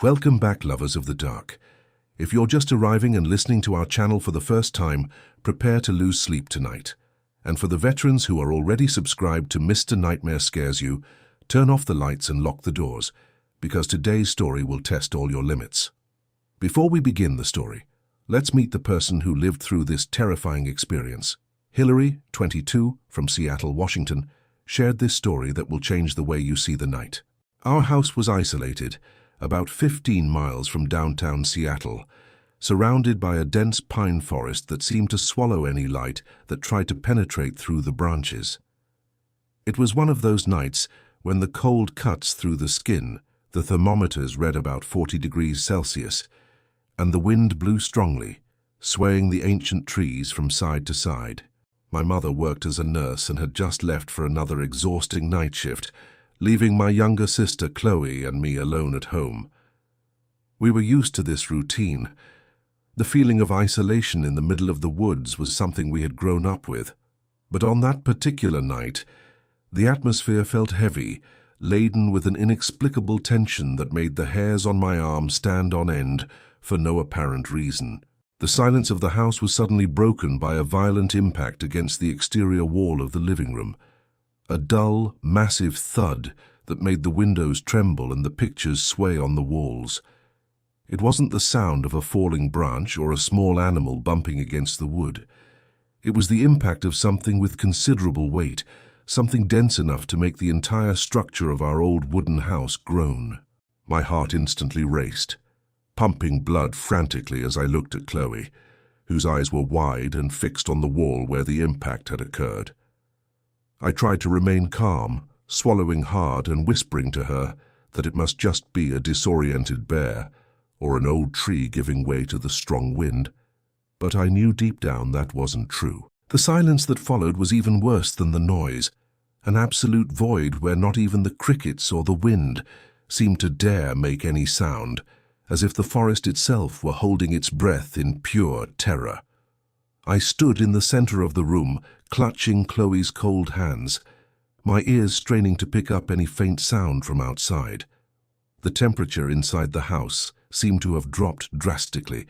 Welcome back, lovers of the dark. If you're just arriving and listening to our channel for the first time, prepare to lose sleep tonight. And for the veterans who are already subscribed to Mr. Nightmare Scares You, turn off the lights and lock the doors, because today's story will test all your limits. Before we begin the story, let's meet the person who lived through this terrifying experience. Hillary, 22, from Seattle, Washington, shared this story that will change the way you see the night. Our house was isolated, about 15 miles from downtown Seattle, surrounded by a dense pine forest that seemed to swallow any light that tried to penetrate through the branches. It was one of those nights when the cold cuts through the skin, the thermometers read about 40 degrees Celsius, and the wind blew strongly, swaying the ancient trees from side to side. My mother worked as a nurse and had just left for another exhausting night shift, leaving my younger sister Chloe and me alone at home. We were used to this routine. The feeling of isolation in the middle of the woods was something we had grown up with. But on that particular night, the atmosphere felt heavy, laden with an inexplicable tension that made the hairs on my arm stand on end for no apparent reason. The silence of the house was suddenly broken by a violent impact against the exterior wall of the living room. A dull, massive thud that made the windows tremble and the pictures sway on the walls. It wasn't the sound of a falling branch or a small animal bumping against the wood. It was the impact of something with considerable weight, something dense enough to make the entire structure of our old wooden house groan. My heart instantly raced, pumping blood frantically as I looked at Chloe, whose eyes were wide and fixed on the wall where the impact had occurred. I tried to remain calm, swallowing hard and whispering to her that it must just be a disoriented bear or an old tree giving way to the strong wind, but I knew deep down that wasn't true. The silence that followed was even worse than the noise, an absolute void where not even the crickets or the wind seemed to dare make any sound, as if the forest itself were holding its breath in pure terror. I stood in the center of the room, clutching Chloe's cold hands, my ears straining to pick up any faint sound from outside. The temperature inside the house seemed to have dropped drastically,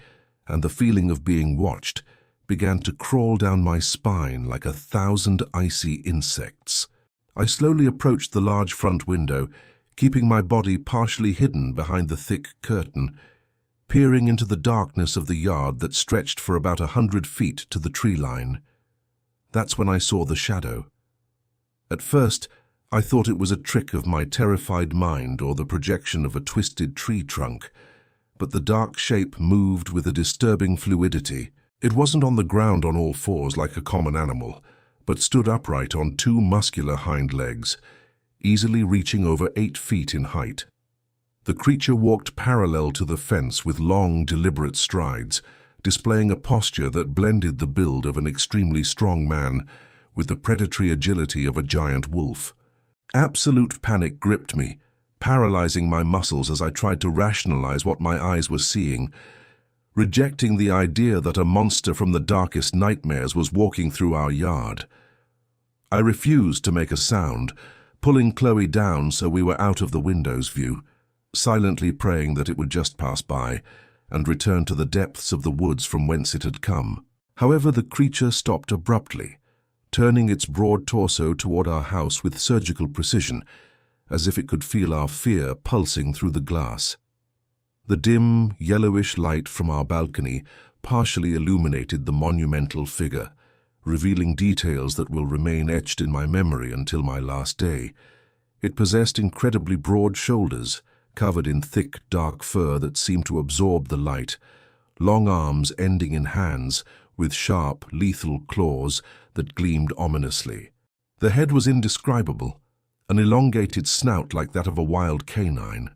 and the feeling of being watched began to crawl down my spine like 1,000 icy insects. I slowly approached the large front window, keeping my body partially hidden behind the thick curtain, peering into the darkness of the yard that stretched for about 100 feet to the tree line. That's when I saw the shadow. At first, I thought it was a trick of my terrified mind or the projection of a twisted tree trunk, but the dark shape moved with a disturbing fluidity. It wasn't on the ground on all fours like a common animal, but stood upright on two muscular hind legs, easily reaching over 8 feet in height. The creature walked parallel to the fence with long, deliberate strides, displaying a posture that blended the build of an extremely strong man with the predatory agility of a giant wolf. Absolute panic gripped me, paralyzing my muscles as I tried to rationalize what my eyes were seeing, rejecting the idea that a monster from the darkest nightmares was walking through our yard. I refused to make a sound, pulling Chloe down so we were out of the window's view, silently praying that it would just pass by and return to the depths of the woods from whence it had come. However, the creature stopped abruptly, turning its broad torso toward our house with surgical precision, as if it could feel our fear pulsing through the glass. The dim, yellowish light from our balcony partially illuminated the monumental figure, revealing details that will remain etched in my memory until my last day. It possessed incredibly broad shoulders, covered in thick, dark fur that seemed to absorb the light, long arms ending in hands with sharp, lethal claws that gleamed ominously. The head was indescribable, an elongated snout like that of a wild canine,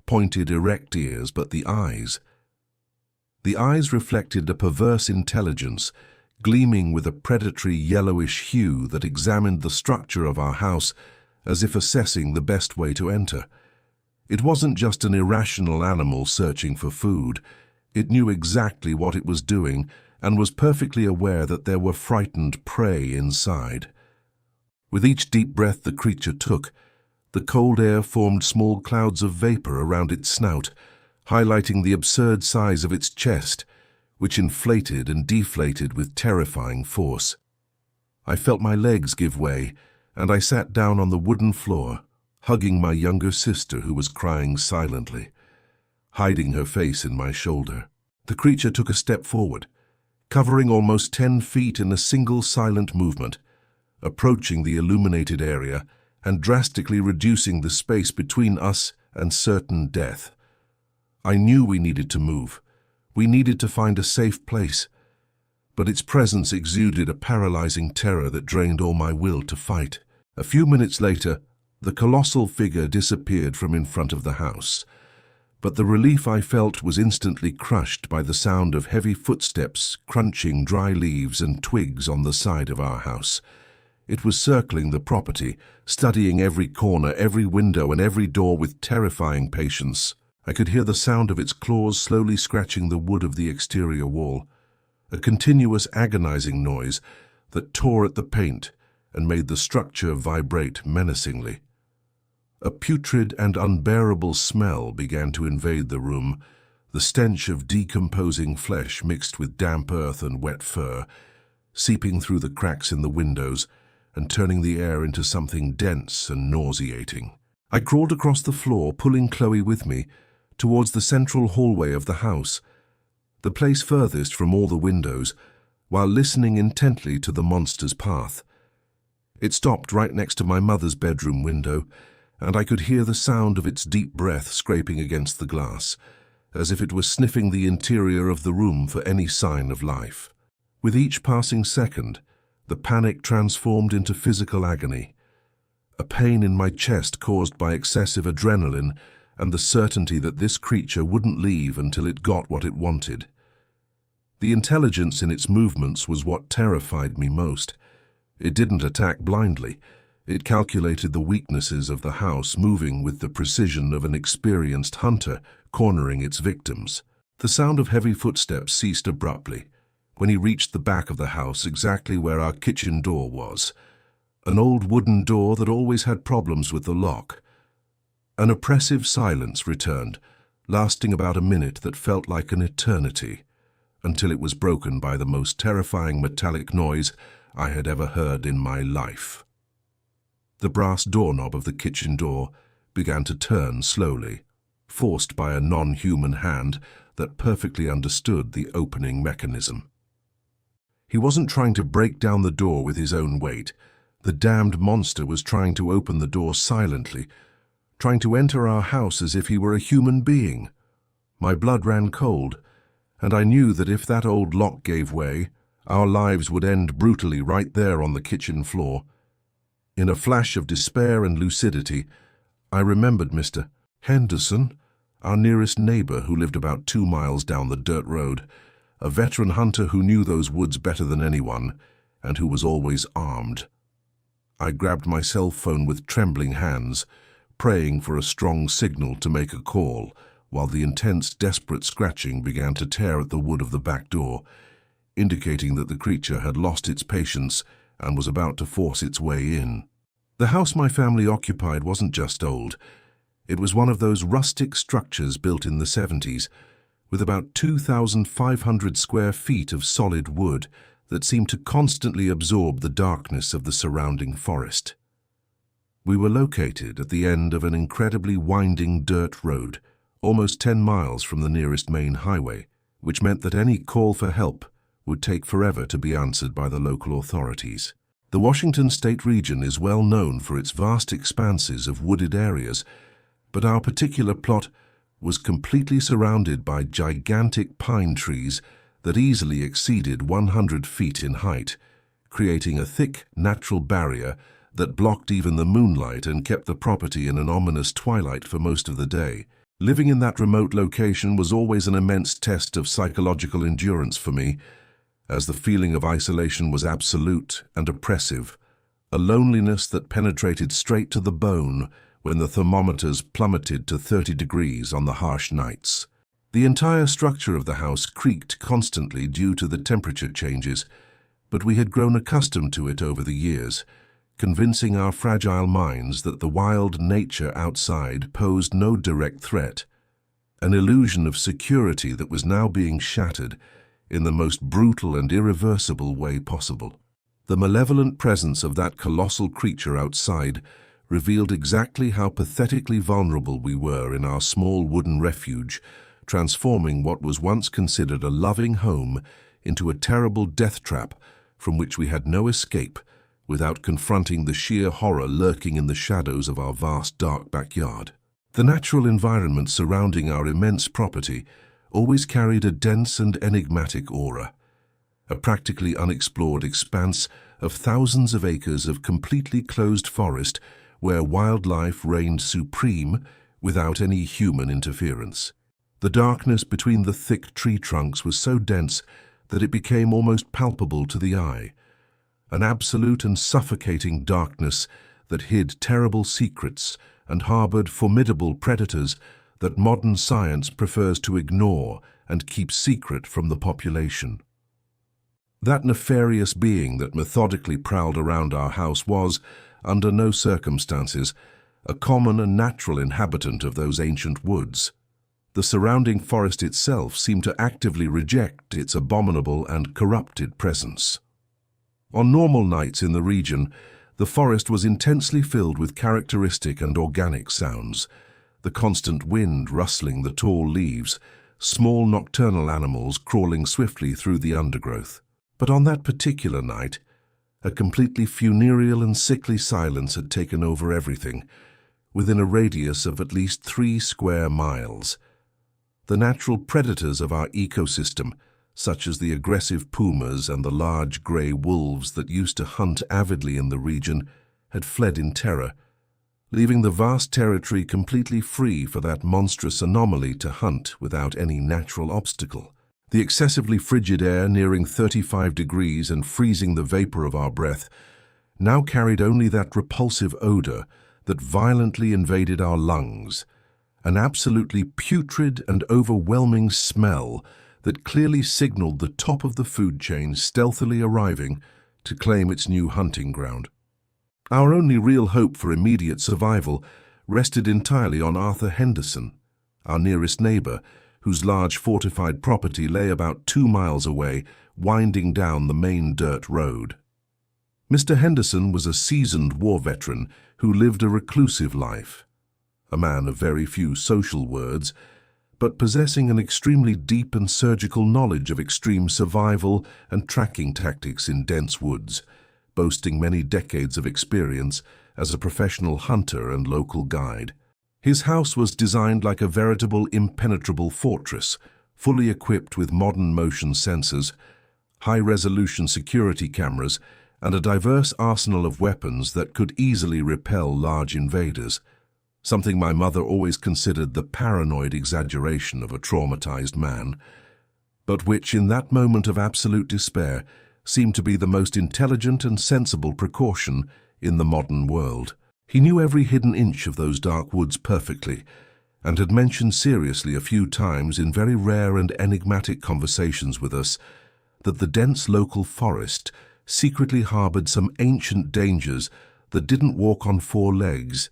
pointed, erect ears, but the eyes reflected a perverse intelligence, gleaming with a predatory yellowish hue that examined the structure of our house as if assessing the best way to enter. It wasn't just an irrational animal searching for food. It knew exactly what it was doing and was perfectly aware that there were frightened prey inside. With each deep breath the creature took, the cold air formed small clouds of vapor around its snout, highlighting the absurd size of its chest, which inflated and deflated with terrifying force. I felt my legs give way, and I sat down on the wooden floor, hugging my younger sister who was crying silently, hiding her face in my shoulder. The creature took a step forward, covering almost 10 feet in a single silent movement, approaching the illuminated area and drastically reducing the space between us and certain death. I knew we needed to move. We needed to find a safe place, but its presence exuded a paralyzing terror that drained all my will to fight. A few minutes later, the colossal figure disappeared from in front of the house, but the relief I felt was instantly crushed by the sound of heavy footsteps crunching dry leaves and twigs on the side of our house. It was circling the property, studying every corner, every window, and every door with terrifying patience. I could hear the sound of its claws slowly scratching the wood of the exterior wall, a continuous agonizing noise that tore at the paint and made the structure vibrate menacingly. A putrid and unbearable smell began to invade the room, the stench of decomposing flesh mixed with damp earth and wet fur, seeping through the cracks in the windows and turning the air into something dense and nauseating. I crawled across the floor, pulling Chloe with me, towards the central hallway of the house, the place furthest from all the windows, while listening intently to the monster's path. It stopped right next to my mother's bedroom window, and I could hear the sound of its deep breath scraping against the glass, as if it was sniffing the interior of the room for any sign of life. With each passing second, the panic transformed into physical agony, a pain in my chest caused by excessive adrenaline and the certainty that this creature wouldn't leave until it got what it wanted. The intelligence in its movements was what terrified me most. It didn't attack blindly. It calculated the weaknesses of the house, moving with the precision of an experienced hunter, cornering its victims. The sound of heavy footsteps ceased abruptly when he reached the back of the house, exactly where our kitchen door was, an old wooden door that always had problems with the lock. An oppressive silence returned, lasting about a minute that felt like an eternity, until it was broken by the most terrifying metallic noise I had ever heard in my life. The brass doorknob of the kitchen door began to turn slowly, forced by a non-human hand that perfectly understood the opening mechanism. He wasn't trying to break down the door with his own weight. The damned monster was trying to open the door silently, trying to enter our house as if he were a human being. My blood ran cold, and I knew that if that old lock gave way, our lives would end brutally right there on the kitchen floor. In a flash of despair and lucidity, I remembered Mr. Henderson, our nearest neighbor who lived about 2 miles down the dirt road, a veteran hunter who knew those woods better than anyone, and who was always armed. I grabbed my cell phone with trembling hands, praying for a strong signal to make a call, while the intense, desperate scratching began to tear at the wood of the back door, indicating that the creature had lost its patience and was about to force its way in. The house my family occupied wasn't just old. It was one of those rustic structures built in the 70s, with about 2,500 square feet of solid wood that seemed to constantly absorb the darkness of the surrounding forest. We were located at the end of an incredibly winding dirt road, almost 10 miles from the nearest main highway, which meant that any call for help would take forever to be answered by the local authorities. The Washington State region is well known for its vast expanses of wooded areas, but our particular plot was completely surrounded by gigantic pine trees that easily exceeded 100 feet in height, creating a thick, natural barrier that blocked even the moonlight and kept the property in an ominous twilight for most of the day. Living in that remote location was always an immense test of psychological endurance for me, as the feeling of isolation was absolute and oppressive, a loneliness that penetrated straight to the bone when the thermometers plummeted to 30 degrees on the harsh nights. The entire structure of the house creaked constantly due to the temperature changes, but we had grown accustomed to it over the years, convincing our fragile minds that the wild nature outside posed no direct threat. an illusion of security that was now being shattered in the most brutal and irreversible way possible. The malevolent presence of that colossal creature outside revealed exactly how pathetically vulnerable we were in our small wooden refuge, transforming what was once considered a loving home into a terrible death trap from which we had no escape without confronting the sheer horror lurking in the shadows of our vast dark backyard. The natural environment surrounding our immense property always carried a dense and enigmatic aura, a practically unexplored expanse of thousands of acres of completely closed forest where wildlife reigned supreme without any human interference. The darkness between the thick tree trunks was so dense that it became almost palpable to the eye, an absolute and suffocating darkness that hid terrible secrets and harbored formidable predators that modern science prefers to ignore and keep secret from the population. That nefarious being that methodically prowled around our house was, under no circumstances, a common and natural inhabitant of those ancient woods. The surrounding forest itself seemed to actively reject its abominable and corrupted presence. On normal nights in the region, the forest was intensely filled with characteristic and organic sounds, the constant wind rustling the tall leaves, small nocturnal animals crawling swiftly through the undergrowth. But on that particular night, a completely funereal and sickly silence had taken over everything, within a radius of at least 3 square miles. The natural predators of our ecosystem, such as the aggressive pumas and the large grey wolves that used to hunt avidly in the region, had fled in terror, leaving the vast territory completely free for that monstrous anomaly to hunt without any natural obstacle. The excessively frigid air nearing 35 degrees and freezing the vapor of our breath now carried only that repulsive odor that violently invaded our lungs, an absolutely putrid and overwhelming smell that clearly signaled the top of the food chain stealthily arriving to claim its new hunting ground. Our only real hope for immediate survival rested entirely on Arthur Henderson, our nearest neighbor, whose large fortified property lay about 2 miles away, winding down the main dirt road. Mr. Henderson was a seasoned war veteran who lived a reclusive life, a man of very few social words, but possessing an extremely deep and surgical knowledge of extreme survival and tracking tactics in dense woods, boasting many decades of experience as a professional hunter and local guide. His house was designed like a veritable impenetrable fortress, fully equipped with modern motion sensors, high-resolution security cameras, and a diverse arsenal of weapons that could easily repel large invaders, something my mother always considered the paranoid exaggeration of a traumatized man, but which in that moment of absolute despair seemed to be the most intelligent and sensible precaution in the modern world. He knew every hidden inch of those dark woods perfectly, and had mentioned seriously a few times in very rare and enigmatic conversations with us that the dense local forest secretly harbored some ancient dangers that didn't walk on 4 legs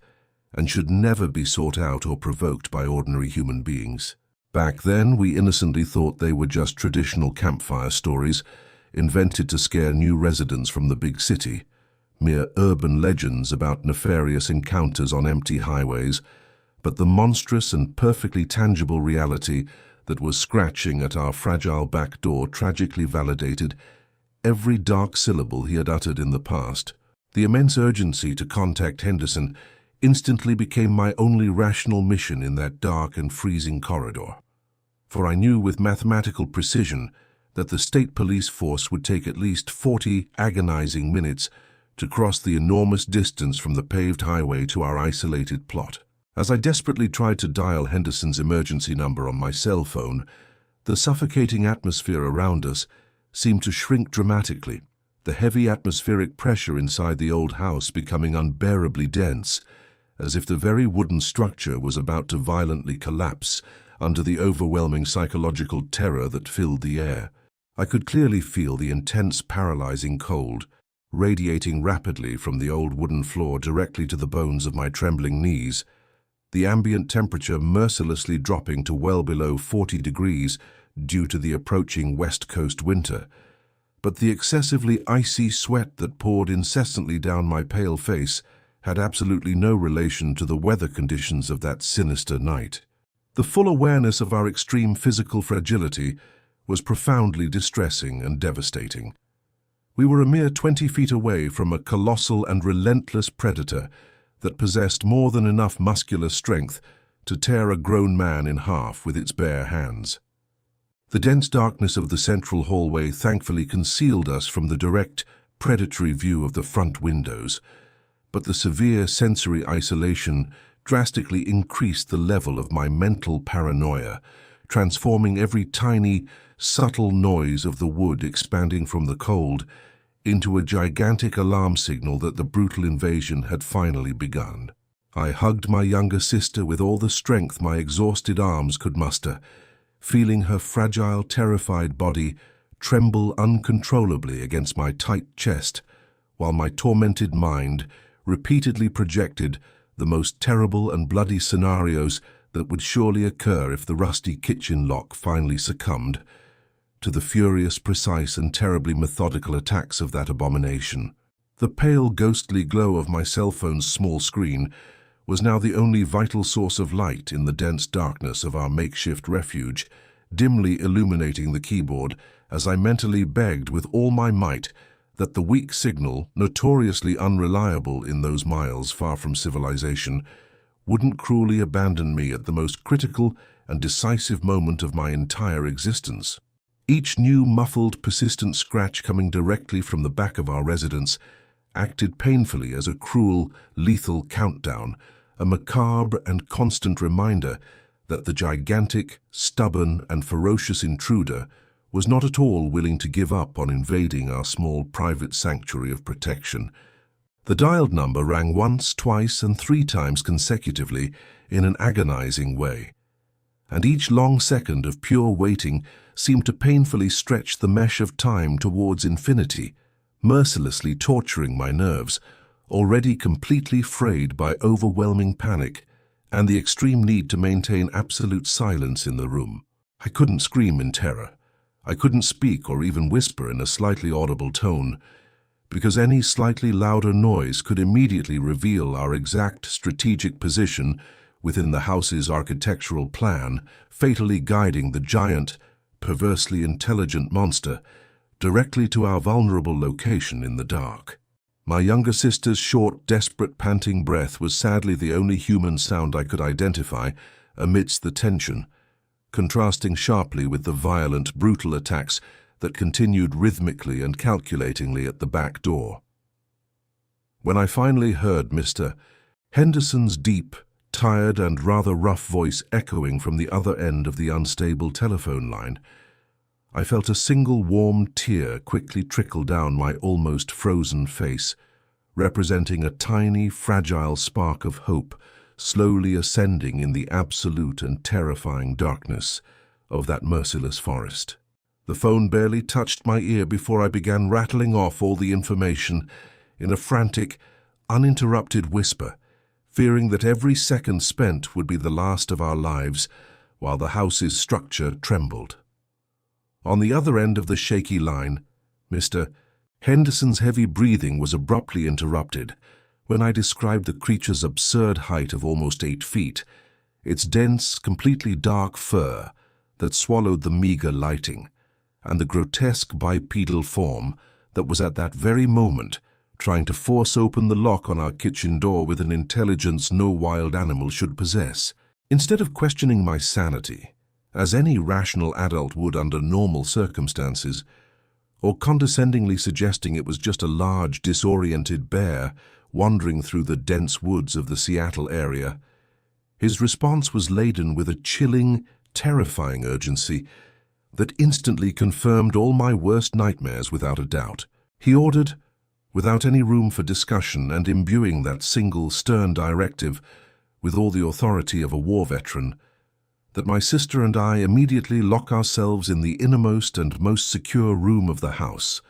and should never be sought out or provoked by ordinary human beings. Back then, we innocently thought they were just traditional campfire stories invented to scare new residents from the big city, mere urban legends about nefarious encounters on empty highways, but the monstrous and perfectly tangible reality that was scratching at our fragile back door tragically validated every dark syllable he had uttered in the past. The immense urgency to contact Henderson instantly became my only rational mission in that dark and freezing corridor, for I knew with mathematical precision that the state police force would take at least 40 agonizing minutes to cross the enormous distance from the paved highway to our isolated plot. As I desperately tried to dial Henderson's emergency number on my cell phone, the suffocating atmosphere around us seemed to shrink dramatically, the heavy atmospheric pressure inside the old house becoming unbearably dense, as if the very wooden structure was about to violently collapse under the overwhelming psychological terror that filled the air. I could clearly feel the intense, paralyzing cold, radiating rapidly from the old wooden floor directly to the bones of my trembling knees, the ambient temperature mercilessly dropping to well below 40 degrees due to the approaching West Coast winter. But the excessively icy sweat that poured incessantly down my pale face had absolutely no relation to the weather conditions of that sinister night. The full awareness of our extreme physical fragility was profoundly distressing and devastating. We were a mere 20 feet away from a colossal and relentless predator that possessed more than enough muscular strength to tear a grown man in half with its bare hands. The dense darkness of the central hallway thankfully concealed us from the direct, predatory view of the front windows, but the severe sensory isolation drastically increased the level of my mental paranoia, transforming every tiny, subtle noise of the wood expanding from the cold into a gigantic alarm signal that the brutal invasion had finally begun. I hugged my younger sister with all the strength my exhausted arms could muster, feeling her fragile, terrified body tremble uncontrollably against my tight chest, while my tormented mind repeatedly projected the most terrible and bloody scenarios that would surely occur if the rusty kitchen lock finally succumbed to the furious, precise, and terribly methodical attacks of that abomination. The pale, ghostly glow of my cell phone's small screen was now the only vital source of light in the dense darkness of our makeshift refuge, dimly illuminating the keyboard as I mentally begged with all my might that the weak signal, notoriously unreliable in those miles far from civilization, wouldn't cruelly abandon me at the most critical and decisive moment of my entire existence. Each new muffled, persistent scratch coming directly from the back of our residence acted painfully as a cruel, lethal countdown, a macabre and constant reminder that the gigantic, stubborn, and ferocious intruder was not at all willing to give up on invading our small private sanctuary of protection. The dialed number rang once, twice, and 3 times consecutively in an agonizing way, and each long second of pure waiting seemed to painfully stretch the mesh of time towards infinity, mercilessly torturing my nerves, already completely frayed by overwhelming panic and the extreme need to maintain absolute silence in the room. I couldn't scream in terror. I couldn't speak or even whisper in a slightly audible tone, because any slightly louder noise could immediately reveal our exact strategic position within the house's architectural plan, fatally guiding the giant, perversely intelligent monster directly to our vulnerable location in the dark. My younger sister's short, desperate, panting breath was sadly the only human sound I could identify amidst the tension, contrasting sharply with the violent, brutal attacks that continued rhythmically and calculatingly at the back door. When I finally heard Mr. Henderson's deep, tired and rather rough voice echoing from the other end of the unstable telephone line, I felt a single warm tear quickly trickle down my almost frozen face, representing a tiny, fragile spark of hope slowly ascending in the absolute and terrifying darkness of that merciless forest. The phone barely touched my ear before I began rattling off all the information in a frantic, uninterrupted whisper, fearing that every second spent would be the last of our lives while the house's structure trembled. On the other end of the shaky line, Mr. Henderson's heavy breathing was abruptly interrupted when I described the creature's absurd height of almost 8 feet, its dense, completely dark fur that swallowed the meager lighting, and the grotesque bipedal form that was at that very moment trying to force open the lock on our kitchen door with an intelligence no wild animal should possess. Instead of questioning my sanity, as any rational adult would under normal circumstances, or condescendingly suggesting it was just a large, disoriented bear wandering through the dense woods of the Seattle area, his response was laden with a chilling, terrifying urgency that instantly confirmed all my worst nightmares without a doubt. He ordered, without any room for discussion and imbuing that single stern directive with all the authority of a war veteran, that my sister and I immediately lock ourselves in the innermost and most secure room of the house,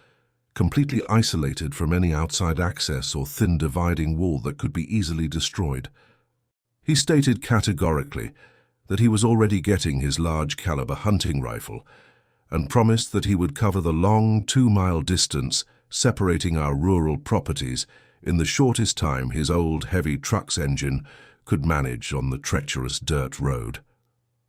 completely isolated from any outside access or thin dividing wall that could be easily destroyed. He stated categorically that he was already getting his large-caliber hunting rifle and promised that he would cover the long 2-mile distance separating our rural properties in the shortest time his old heavy truck's engine could manage on the treacherous dirt road.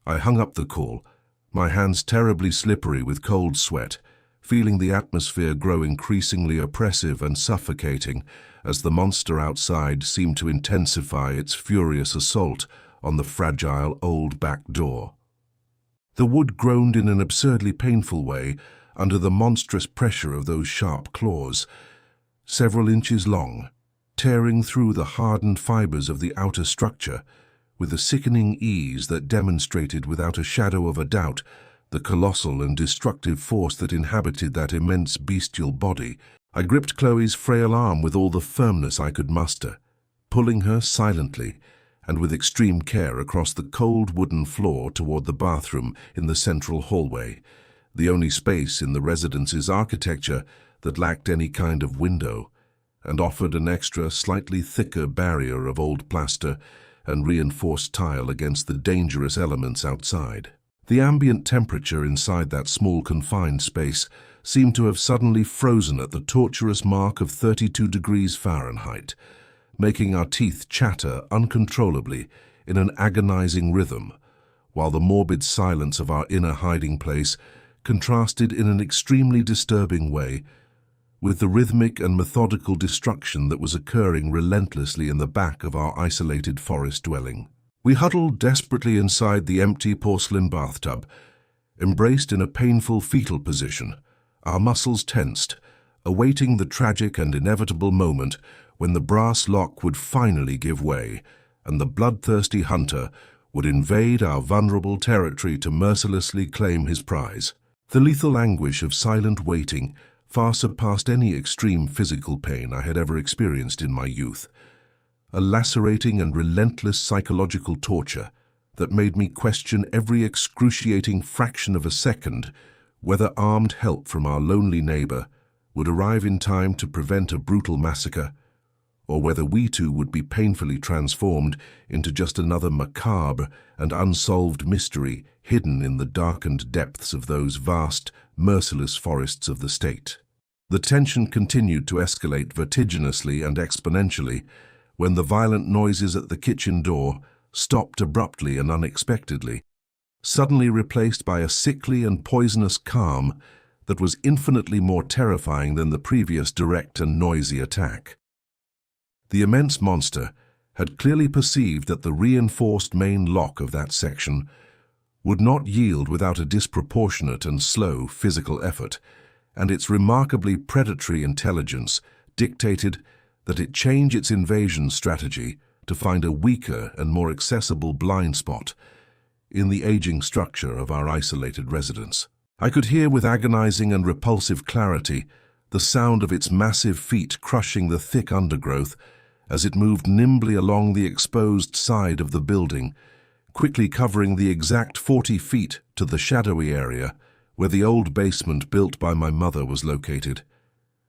I hung up the call, my hands terribly slippery with cold sweat, feeling the atmosphere grow increasingly oppressive and suffocating as the monster outside seemed to intensify its furious assault on the fragile old back door. The wood groaned in an absurdly painful way under the monstrous pressure of those sharp claws, several inches long, tearing through the hardened fibers of the outer structure with a sickening ease that demonstrated without a shadow of a doubt the colossal and destructive force that inhabited that immense bestial body. I gripped Chloe's frail arm with all the firmness I could muster, pulling her silently and with extreme care across the cold wooden floor toward the bathroom in the central hallway, the only space in the residence's architecture that lacked any kind of window and offered an extra, slightly thicker barrier of old plaster and reinforced tile against the dangerous elements outside. The ambient temperature inside that small confined space seemed to have suddenly frozen at the torturous mark of 32 degrees Fahrenheit, making our teeth chatter uncontrollably in an agonizing rhythm, while the morbid silence of our inner hiding place contrasted in an extremely disturbing way with the rhythmic and methodical destruction that was occurring relentlessly in the back of our isolated forest dwelling. We huddled desperately inside the empty porcelain bathtub, embraced in a painful fetal position, our muscles tensed, awaiting the tragic and inevitable moment when the brass lock would finally give way and the bloodthirsty hunter would invade our vulnerable territory to mercilessly claim his prize. The lethal anguish of silent waiting far surpassed any extreme physical pain I had ever experienced in my youth, a lacerating and relentless psychological torture that made me question every excruciating fraction of a second whether armed help from our lonely neighbor would arrive in time to prevent a brutal massacre, or whether we too would be painfully transformed into just another macabre and unsolved mystery hidden in the darkened depths of those vast, merciless forests of the state. The tension continued to escalate vertiginously and exponentially when the violent noises at the kitchen door stopped abruptly and unexpectedly, suddenly replaced by a sickly and poisonous calm that was infinitely more terrifying than the previous direct and noisy attack. The immense monster had clearly perceived that the reinforced main lock of that section would not yield without a disproportionate and slow physical effort, and its remarkably predatory intelligence dictated that it change its invasion strategy to find a weaker and more accessible blind spot in the aging structure of our isolated residence. I could hear with agonizing and repulsive clarity the sound of its massive feet crushing the thick undergrowth as it moved nimbly along the exposed side of the building, quickly covering the exact 40 feet to the shadowy area where the old basement built by my mother was located,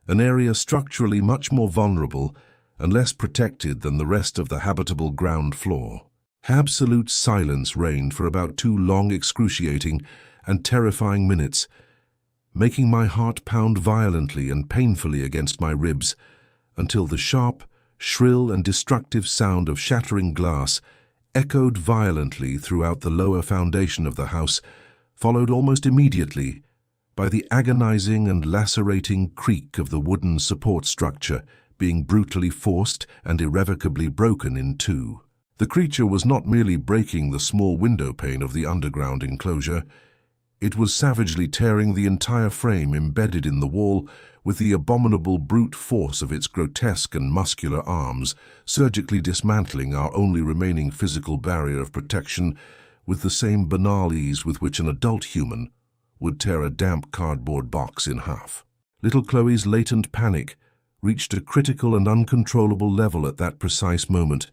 an area structurally much more vulnerable and less protected than the rest of the habitable ground floor. Absolute silence reigned for about 2 long, excruciating and terrifying minutes, making my heart pound violently and painfully against my ribs, until the sharp, shrill and destructive sound of shattering glass echoed violently throughout the lower foundation of the house, followed almost immediately by the agonizing and lacerating creak of the wooden support structure being brutally forced and irrevocably broken in two. The creature was not merely breaking the small window pane of the underground enclosure, it was savagely tearing the entire frame embedded in the wall with the abominable brute force of its grotesque and muscular arms, surgically dismantling our only remaining physical barrier of protection with the same banal ease with which an adult human would tear a damp cardboard box in half. Little Chloe's latent panic reached a critical and uncontrollable level at that precise moment,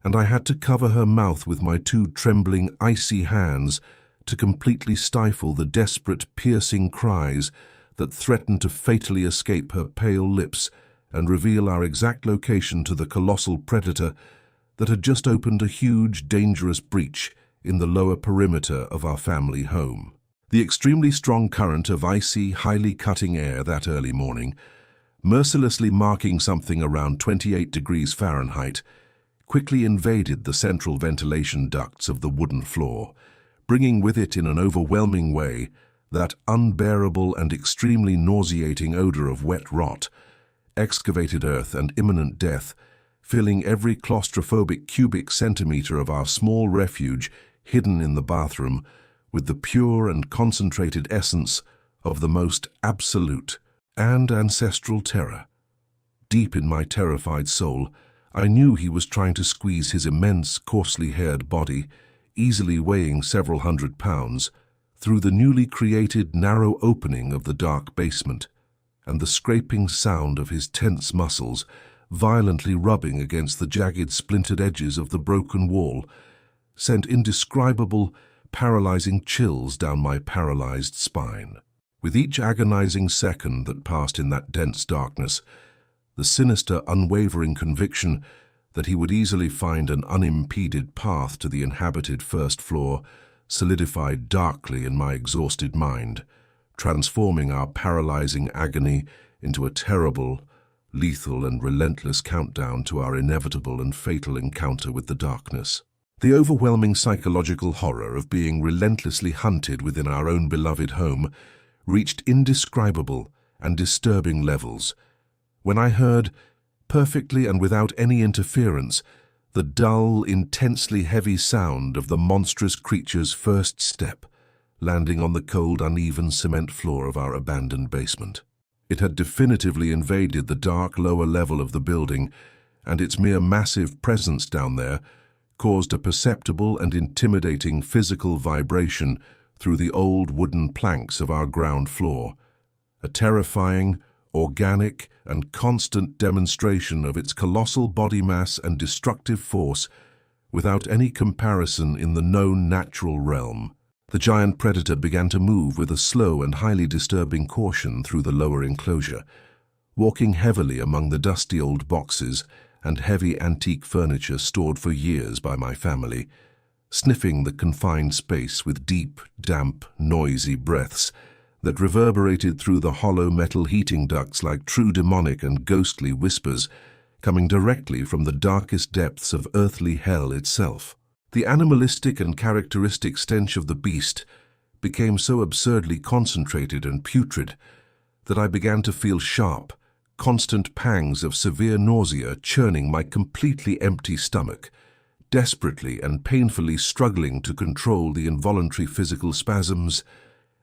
and I had to cover her mouth with my 2 trembling, icy hands to completely stifle the desperate, piercing cries that threatened to fatally escape her pale lips and reveal our exact location to the colossal predator that had just opened a huge, dangerous breach in the lower perimeter of our family home. The extremely strong current of icy, highly cutting air that early morning, mercilessly marking something around 28 degrees Fahrenheit, quickly invaded the central ventilation ducts of the wooden floor, bringing with it in an overwhelming way that unbearable and extremely nauseating odor of wet rot, excavated earth and imminent death, filling every claustrophobic cubic centimeter of our small refuge hidden in the bathroom with the pure and concentrated essence of the most absolute and ancestral terror. Deep in my terrified soul, I knew he was trying to squeeze his immense, coarsely haired body, easily weighing several hundred pounds, through the newly created narrow opening of the dark basement, and the scraping sound of his tense muscles violently rubbing against the jagged, splintered edges of the broken wall sent indescribable, paralyzing chills down my paralyzed spine. With each agonizing second that passed in that dense darkness, the sinister, unwavering conviction that he would easily find an unimpeded path to the inhabited first floor solidified darkly in my exhausted mind, transforming our paralyzing agony into a terrible, lethal and relentless countdown to our inevitable and fatal encounter with the darkness. The overwhelming psychological horror of being relentlessly hunted within our own beloved home reached indescribable and disturbing levels when I heard, perfectly and without any interference, the dull, intensely heavy sound of the monstrous creature's first step, landing on the cold, uneven cement floor of our abandoned basement. It had definitively invaded the dark lower level of the building, and its mere massive presence down there caused a perceptible and intimidating physical vibration through the old wooden planks of our ground floor, a terrifying, organic, and constant demonstration of its colossal body mass and destructive force without any comparison in the known natural realm. The giant predator began to move with a slow and highly disturbing caution through the lower enclosure, walking heavily among the dusty old boxes and heavy antique furniture stored for years by my family, sniffing the confined space with deep, damp, noisy breaths that reverberated through the hollow metal heating ducts like true demonic and ghostly whispers coming directly from the darkest depths of earthly hell itself. The animalistic and characteristic stench of the beast became so absurdly concentrated and putrid that I began to feel sharp, constant pangs of severe nausea churning my completely empty stomach, desperately and painfully struggling to control the involuntary physical spasms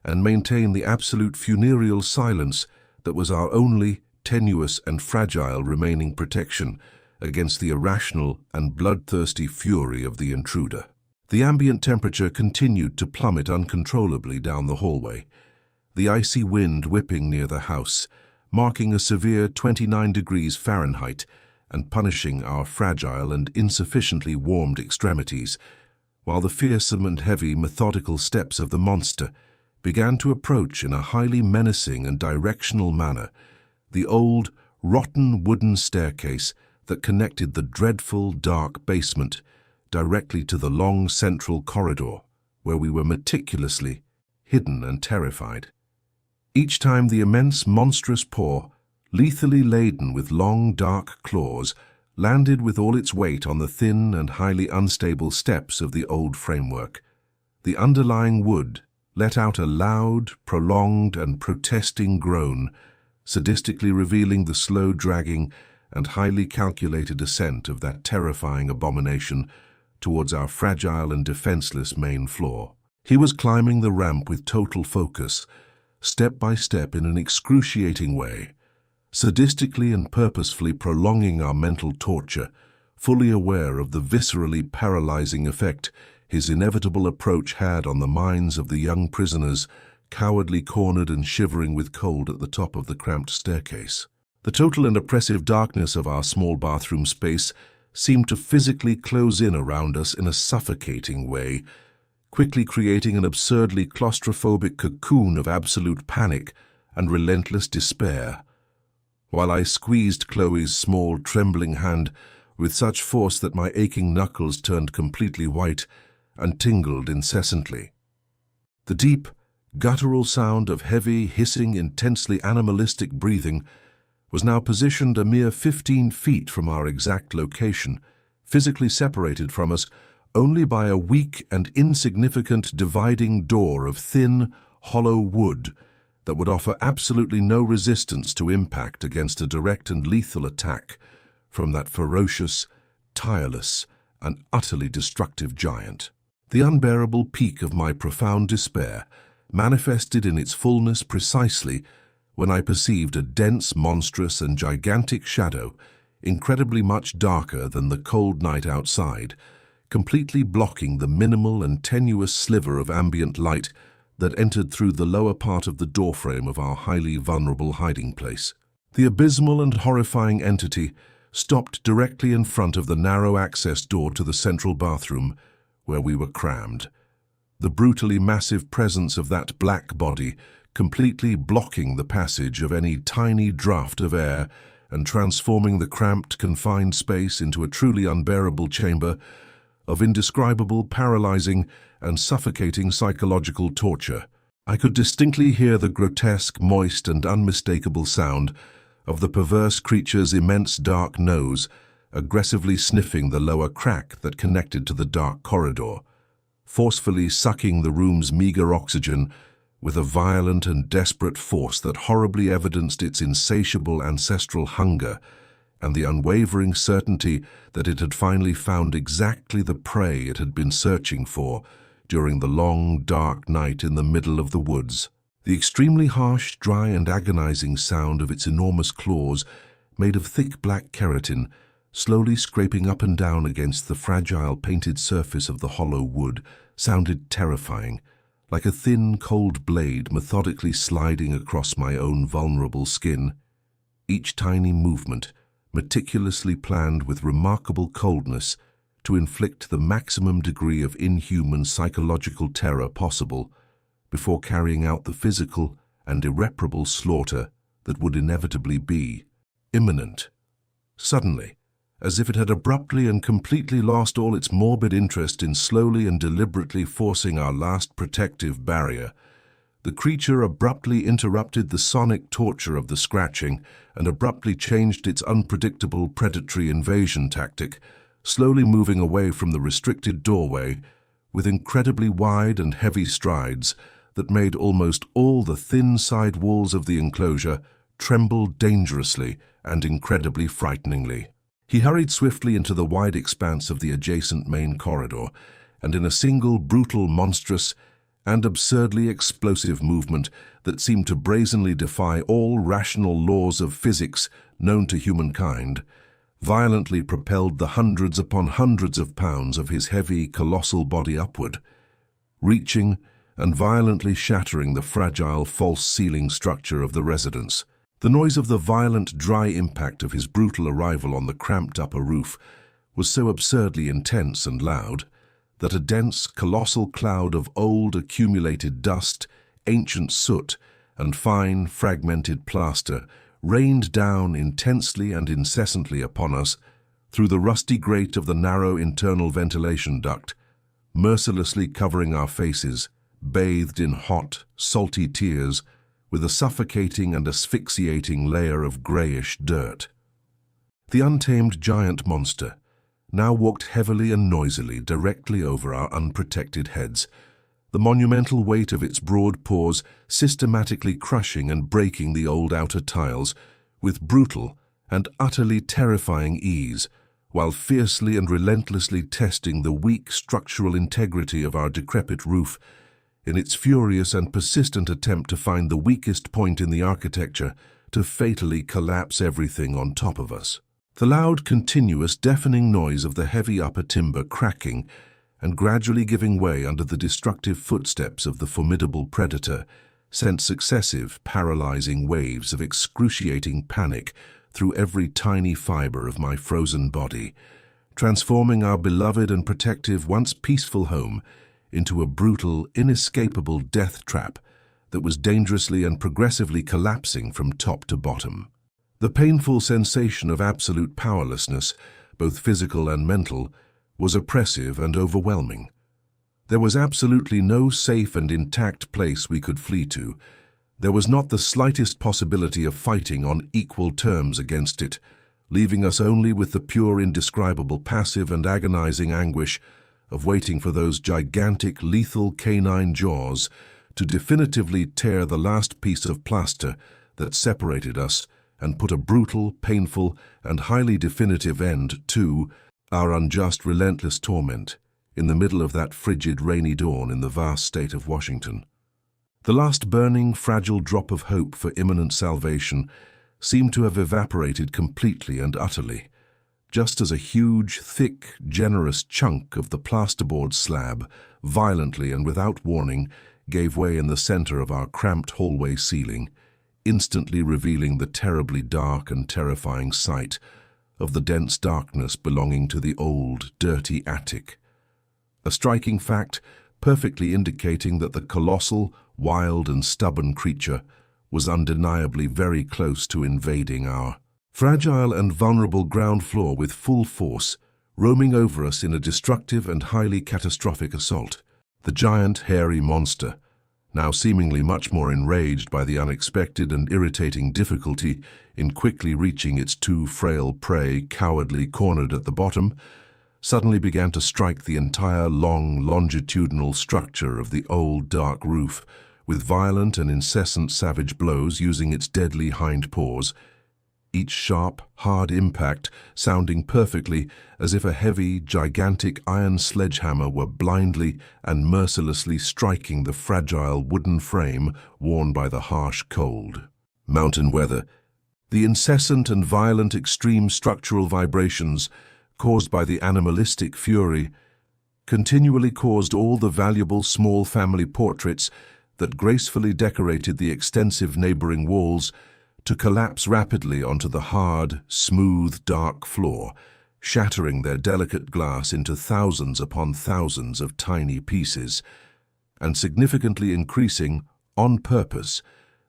and maintain the absolute funereal silence that was our only tenuous and fragile remaining protection against the irrational and bloodthirsty fury of the intruder. The ambient temperature continued to plummet uncontrollably down the hallway, the icy wind whipping near the house, marking a severe 29 degrees Fahrenheit and punishing our fragile and insufficiently warmed extremities, while the fearsome and heavy, methodical steps of the monster began to approach in a highly menacing and directional manner the old, rotten wooden staircase that connected the dreadful, dark basement directly to the long central corridor where we were meticulously hidden and terrified. Each time the immense, monstrous paw, lethally laden with long, dark claws, landed with all its weight on the thin and highly unstable steps of the old framework, the underlying wood let out a loud, prolonged, and protesting groan, sadistically revealing the slow dragging and highly calculated ascent of that terrifying abomination towards our fragile and defenseless main floor. He was climbing the ramp with total focus, step by step in an excruciating way, sadistically and purposefully prolonging our mental torture, fully aware of the viscerally paralyzing effect his inevitable approach had on the minds of the young prisoners, cowardly cornered and shivering with cold at the top of the cramped staircase. The total and oppressive darkness of our small bathroom space seemed to physically close in around us in a suffocating way, quickly creating an absurdly claustrophobic cocoon of absolute panic and relentless despair. While I squeezed Chloe's small, trembling hand with such force that my aching knuckles turned completely white and tingled incessantly. The deep, guttural sound of heavy, hissing, intensely animalistic breathing was now positioned a mere 15 feet from our exact location, physically separated from us only by a weak and insignificant dividing door of thin, hollow wood that would offer absolutely no resistance to impact against a direct and lethal attack from that ferocious, tireless, and utterly destructive giant. The unbearable peak of my profound despair manifested in its fullness precisely when I perceived a dense, monstrous, and gigantic shadow, incredibly much darker than the cold night outside, completely blocking the minimal and tenuous sliver of ambient light that entered through the lower part of the doorframe of our highly vulnerable hiding place. The abysmal and horrifying entity stopped directly in front of the narrow access door to the central bathroom, where we were crammed. The brutally massive presence of that black body completely blocking the passage of any tiny draught of air and transforming the cramped, confined space into a truly unbearable chamber of indescribable, paralyzing, and suffocating psychological torture. I could distinctly hear the grotesque, moist, and unmistakable sound of the perverse creature's immense dark nose aggressively sniffing the lower crack that connected to the dark corridor, forcefully sucking the room's meager oxygen with a violent and desperate force that horribly evidenced its insatiable ancestral hunger and the unwavering certainty that it had finally found exactly the prey it had been searching for during the long, dark night in the middle of the woods. The extremely harsh, dry, and agonizing sound of its enormous claws, made of thick black keratin, slowly scraping up and down against the fragile painted surface of the hollow wood, sounded terrifying, like a thin, cold blade methodically sliding across my own vulnerable skin. Each tiny movement, meticulously planned with remarkable coldness to inflict the maximum degree of inhuman psychological terror possible before carrying out the physical and irreparable slaughter that would inevitably be imminent. Suddenly, as if it had abruptly and completely lost all its morbid interest in slowly and deliberately forcing our last protective barrier, the creature abruptly interrupted the sonic torture of the scratching and abruptly changed its unpredictable predatory invasion tactic, slowly moving away from the restricted doorway with incredibly wide and heavy strides that made almost all the thin side walls of the enclosure tremble dangerously and incredibly frighteningly. He hurried swiftly into the wide expanse of the adjacent main corridor, and in a single brutal, monstrous, and absurdly explosive movement that seemed to brazenly defy all rational laws of physics known to humankind, violently propelled the hundreds upon hundreds of pounds of his heavy, colossal body upward, reaching and violently shattering the fragile, false ceiling structure of the residence. The noise of the violent, dry impact of his brutal arrival on the cramped upper roof was so absurdly intense and loud that a dense, colossal cloud of old, accumulated dust, ancient soot, and fine, fragmented plaster rained down intensely and incessantly upon us through the rusty grate of the narrow internal ventilation duct, mercilessly covering our faces, bathed in hot, salty tears, with a suffocating and asphyxiating layer of grayish dirt. The untamed giant monster now walked heavily and noisily directly over our unprotected heads, the monumental weight of its broad paws systematically crushing and breaking the old outer tiles with brutal and utterly terrifying ease, while fiercely and relentlessly testing the weak structural integrity of our decrepit roof in its furious and persistent attempt to find the weakest point in the architecture to fatally collapse everything on top of us. The loud, continuous, deafening noise of the heavy upper timber cracking and gradually giving way under the destructive footsteps of the formidable predator sent successive, paralyzing waves of excruciating panic through every tiny fiber of my frozen body, transforming our beloved and protective, once peaceful home into a brutal, inescapable death trap that was dangerously and progressively collapsing from top to bottom. The painful sensation of absolute powerlessness both physical and mental, was oppressive and overwhelming. There was absolutely no safe and intact place we could flee to. There was not the slightest possibility of fighting on equal terms against it, leaving us only with the pure, indescribable, passive and agonizing anguish of waiting for those gigantic, lethal canine jaws to definitively tear the last piece of plaster that separated us and put a brutal, painful, and highly definitive end to our unjust, relentless torment in the middle of that frigid, rainy dawn in the vast state of Washington. The last burning, fragile drop of hope for imminent salvation seemed to have evaporated completely and utterly, just as a huge, thick, generous chunk of the plasterboard slab, violently and without warning, gave way in the center of our cramped hallway ceiling, instantly revealing the terribly dark and terrifying sight of the dense darkness belonging to the old, dirty attic. A striking fact perfectly indicating that the colossal, wild and stubborn creature was undeniably very close to invading our fragile and vulnerable ground floor with full force, roaming over us in a destructive and highly catastrophic assault. The giant, hairy monster, now seemingly much more enraged by the unexpected and irritating difficulty in quickly reaching its too frail prey, cowardly cornered at the bottom, suddenly began to strike the entire long, longitudinal structure of the old, dark roof with violent and incessant savage blows using its deadly hind paws, each sharp, hard impact sounding perfectly as if a heavy, gigantic iron sledgehammer were blindly and mercilessly striking the fragile wooden frame worn by the harsh, cold mountain weather. The incessant and violent extreme structural vibrations caused by the animalistic fury continually caused all the valuable small family portraits that gracefully decorated the extensive neighboring walls to collapse rapidly onto the hard, smooth, dark floor, shattering their delicate glass into thousands upon thousands of tiny pieces, and significantly increasing, on purpose,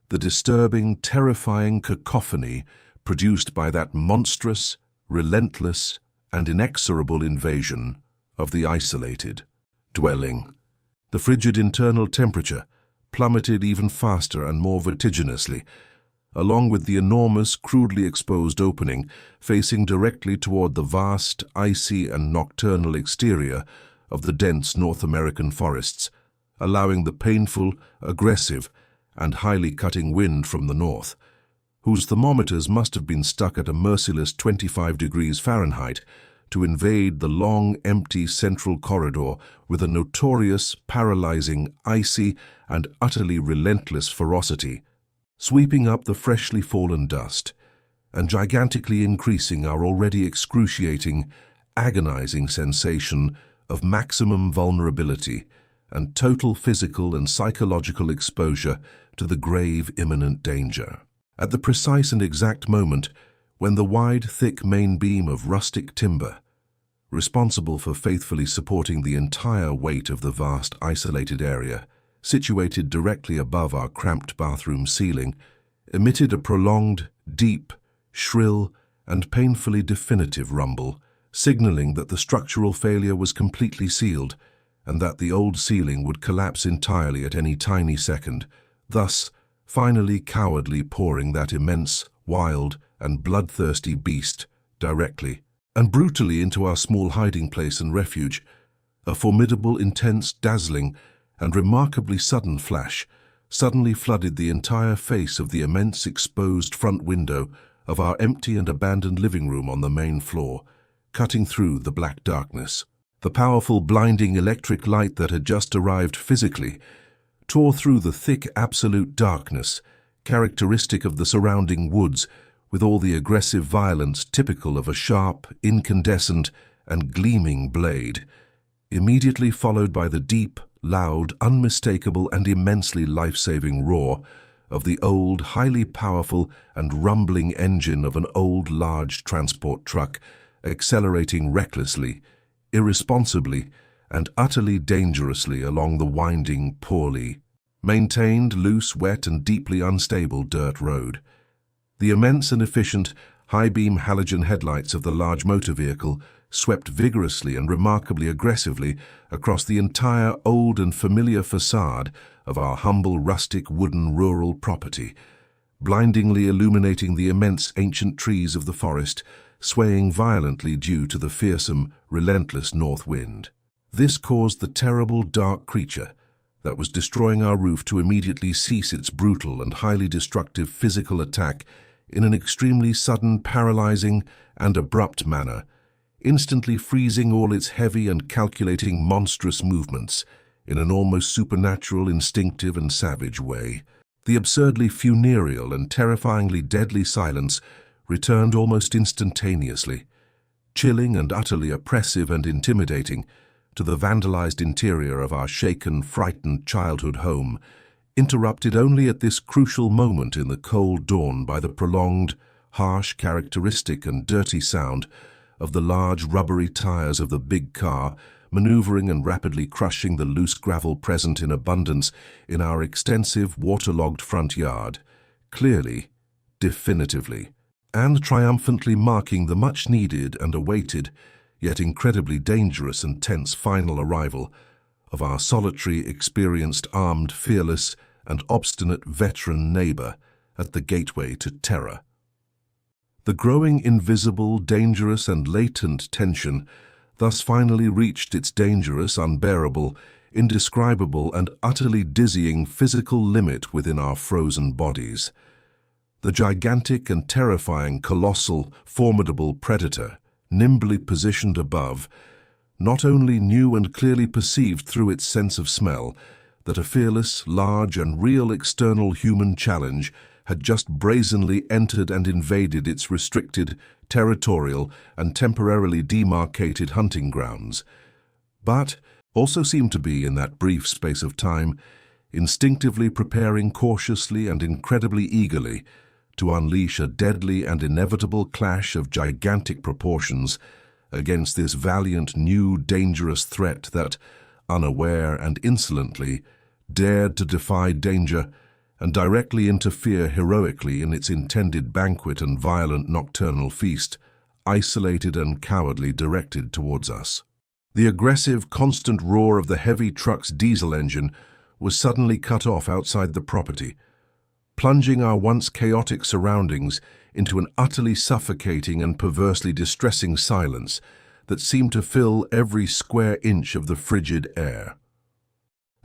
the disturbing, terrifying cacophony produced by that monstrous, relentless, and inexorable invasion of the isolated dwelling. The frigid internal temperature plummeted even faster and more vertiginously, along with the enormous, crudely exposed opening facing directly toward the vast, icy and nocturnal exterior of the dense North American forests, allowing the painful, aggressive, and highly cutting wind from the north, whose thermometers must have been stuck at a merciless 25 degrees Fahrenheit, to invade the long, empty central corridor with a notorious, paralyzing, icy, and utterly relentless ferocity, sweeping up the freshly fallen dust and gigantically increasing our already excruciating, agonizing sensation of maximum vulnerability and total physical and psychological exposure to the grave imminent danger. At the precise and exact moment when the wide, thick main beam of rustic timber, responsible for faithfully supporting the entire weight of the vast isolated area, situated directly above our cramped bathroom ceiling, emitted a prolonged, deep, shrill, and painfully definitive rumble, signaling that the structural failure was completely sealed and that the old ceiling would collapse entirely at any tiny second, thus finally cowardly pouring that immense, wild, and bloodthirsty beast directly and brutally into our small hiding place and refuge. A formidable, intense, dazzling, and remarkably sudden flash suddenly flooded the entire face of the immense exposed front window of our empty and abandoned living room on the main floor, cutting through the black darkness. The powerful, blinding electric light that had just arrived physically tore through the thick, absolute darkness, characteristic of the surrounding woods, with all the aggressive violence typical of a sharp, incandescent, and gleaming blade, immediately followed by the deep, loud, unmistakable, and immensely life-saving roar of the old, highly powerful and rumbling engine of an old, large transport truck, accelerating recklessly, irresponsibly, and utterly dangerously along the winding, poorly maintained, loose, wet, and deeply unstable dirt road. The immense and efficient, High-beam halogen headlights of the large motor vehicle swept vigorously and remarkably aggressively across the entire old and familiar facade of our humble rustic wooden rural property, blindingly illuminating the immense ancient trees of the forest, swaying violently due to the fearsome, relentless north wind. This caused the terrible dark creature that was destroying our roof to immediately cease its brutal and highly destructive physical attack in an extremely sudden, paralyzing, and abrupt manner, instantly freezing all its heavy and calculating monstrous movements in an almost supernatural, instinctive, and savage way. The absurdly funereal and terrifyingly deadly silence returned almost instantaneously, chilling and utterly oppressive and intimidating, to the vandalized interior of our shaken, frightened childhood home, interrupted only at this crucial moment in the cold dawn by the prolonged, harsh, characteristic and dirty sound of the large rubbery tires of the big car maneuvering and rapidly crushing the loose gravel present in abundance in our extensive, waterlogged front yard, clearly, definitively, and triumphantly marking the much-needed and awaited, yet incredibly dangerous and tense final arrival of our solitary, experienced, armed, fearless, and obstinate veteran neighbor at the gateway to terror. The growing invisible, dangerous, and latent tension thus finally reached its dangerous, unbearable, indescribable, and utterly dizzying physical limit within our frozen bodies. The gigantic and terrifying, colossal, formidable predator, nimbly positioned above, not only knew and clearly perceived through its sense of smell that a fearless, large, and real external human challenge had just brazenly entered and invaded its restricted, territorial, and temporarily demarcated hunting grounds, but also seemed to be, in that brief space of time, instinctively preparing cautiously and incredibly eagerly to unleash a deadly and inevitable clash of gigantic proportions against this valiant, new, dangerous threat that, unaware and insolently, dared to defy danger and directly interfere heroically in its intended banquet and violent nocturnal feast, isolated and cowardly directed towards us. The aggressive, constant roar of the heavy truck's diesel engine was suddenly cut off outside the property, plunging our once chaotic surroundings into an utterly suffocating and perversely distressing silence that seemed to fill every square inch of the frigid air.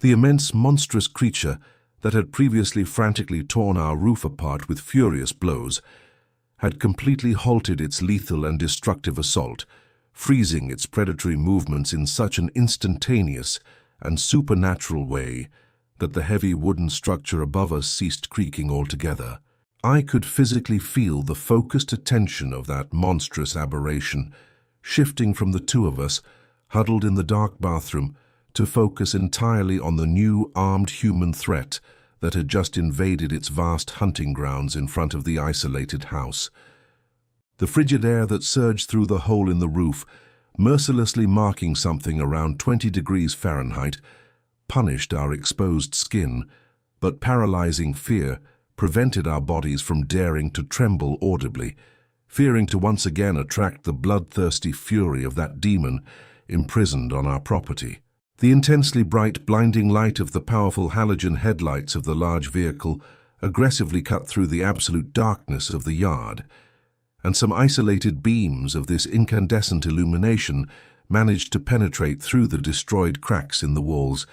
The immense, monstrous creature that had previously frantically torn our roof apart with furious blows had completely halted its lethal and destructive assault, freezing its predatory movements in such an instantaneous and supernatural way that the heavy wooden structure above us ceased creaking altogether. I could physically feel the focused attention of that monstrous aberration shifting from the two of us, huddled in the dark bathroom, to focus entirely on the new armed human threat that had just invaded its vast hunting grounds in front of the isolated house. The frigid air that surged through the hole in the roof, mercilessly marking something around 20 degrees Fahrenheit, punished our exposed skin, but paralyzing fear prevented our bodies from daring to tremble audibly, fearing to once again attract the bloodthirsty fury of that demon imprisoned on our property. The intensely bright, blinding light of the powerful halogen headlights of the large vehicle aggressively cut through the absolute darkness of the yard, and some isolated beams of this incandescent illumination managed to penetrate through the destroyed cracks in the walls,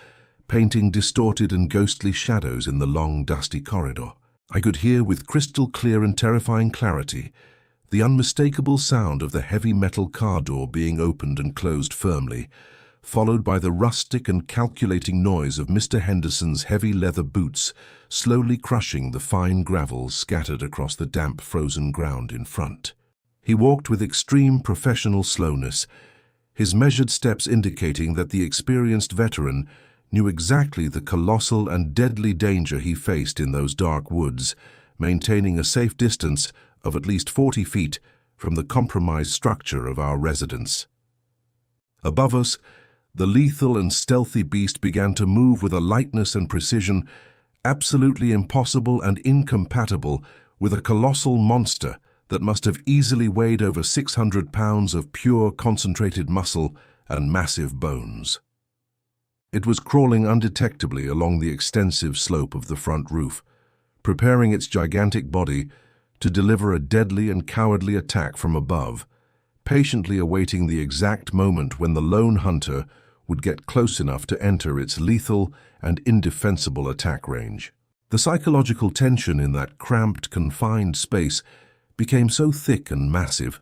painting distorted and ghostly shadows in the long, dusty corridor. I could hear with crystal clear and terrifying clarity the unmistakable sound of the heavy metal car door being opened and closed firmly, followed by the rustic and calculating noise of Mr. Henderson's heavy leather boots slowly crushing the fine gravel scattered across the damp, frozen ground in front. He walked with extreme professional slowness, his measured steps indicating that the experienced veteran knew exactly the colossal and deadly danger he faced in those dark woods, maintaining a safe distance of at least 40 feet from the compromised structure of our residence. Above us, the lethal and stealthy beast began to move with a lightness and precision absolutely impossible and incompatible with a colossal monster that must have easily weighed over 600 pounds of pure concentrated muscle and massive bones. It was crawling undetectably along the extensive slope of the front roof, preparing its gigantic body to deliver a deadly and cowardly attack from above, patiently awaiting the exact moment when the lone hunter would get close enough to enter its lethal and indefensible attack range. The psychological tension in that cramped, confined space became so thick and massive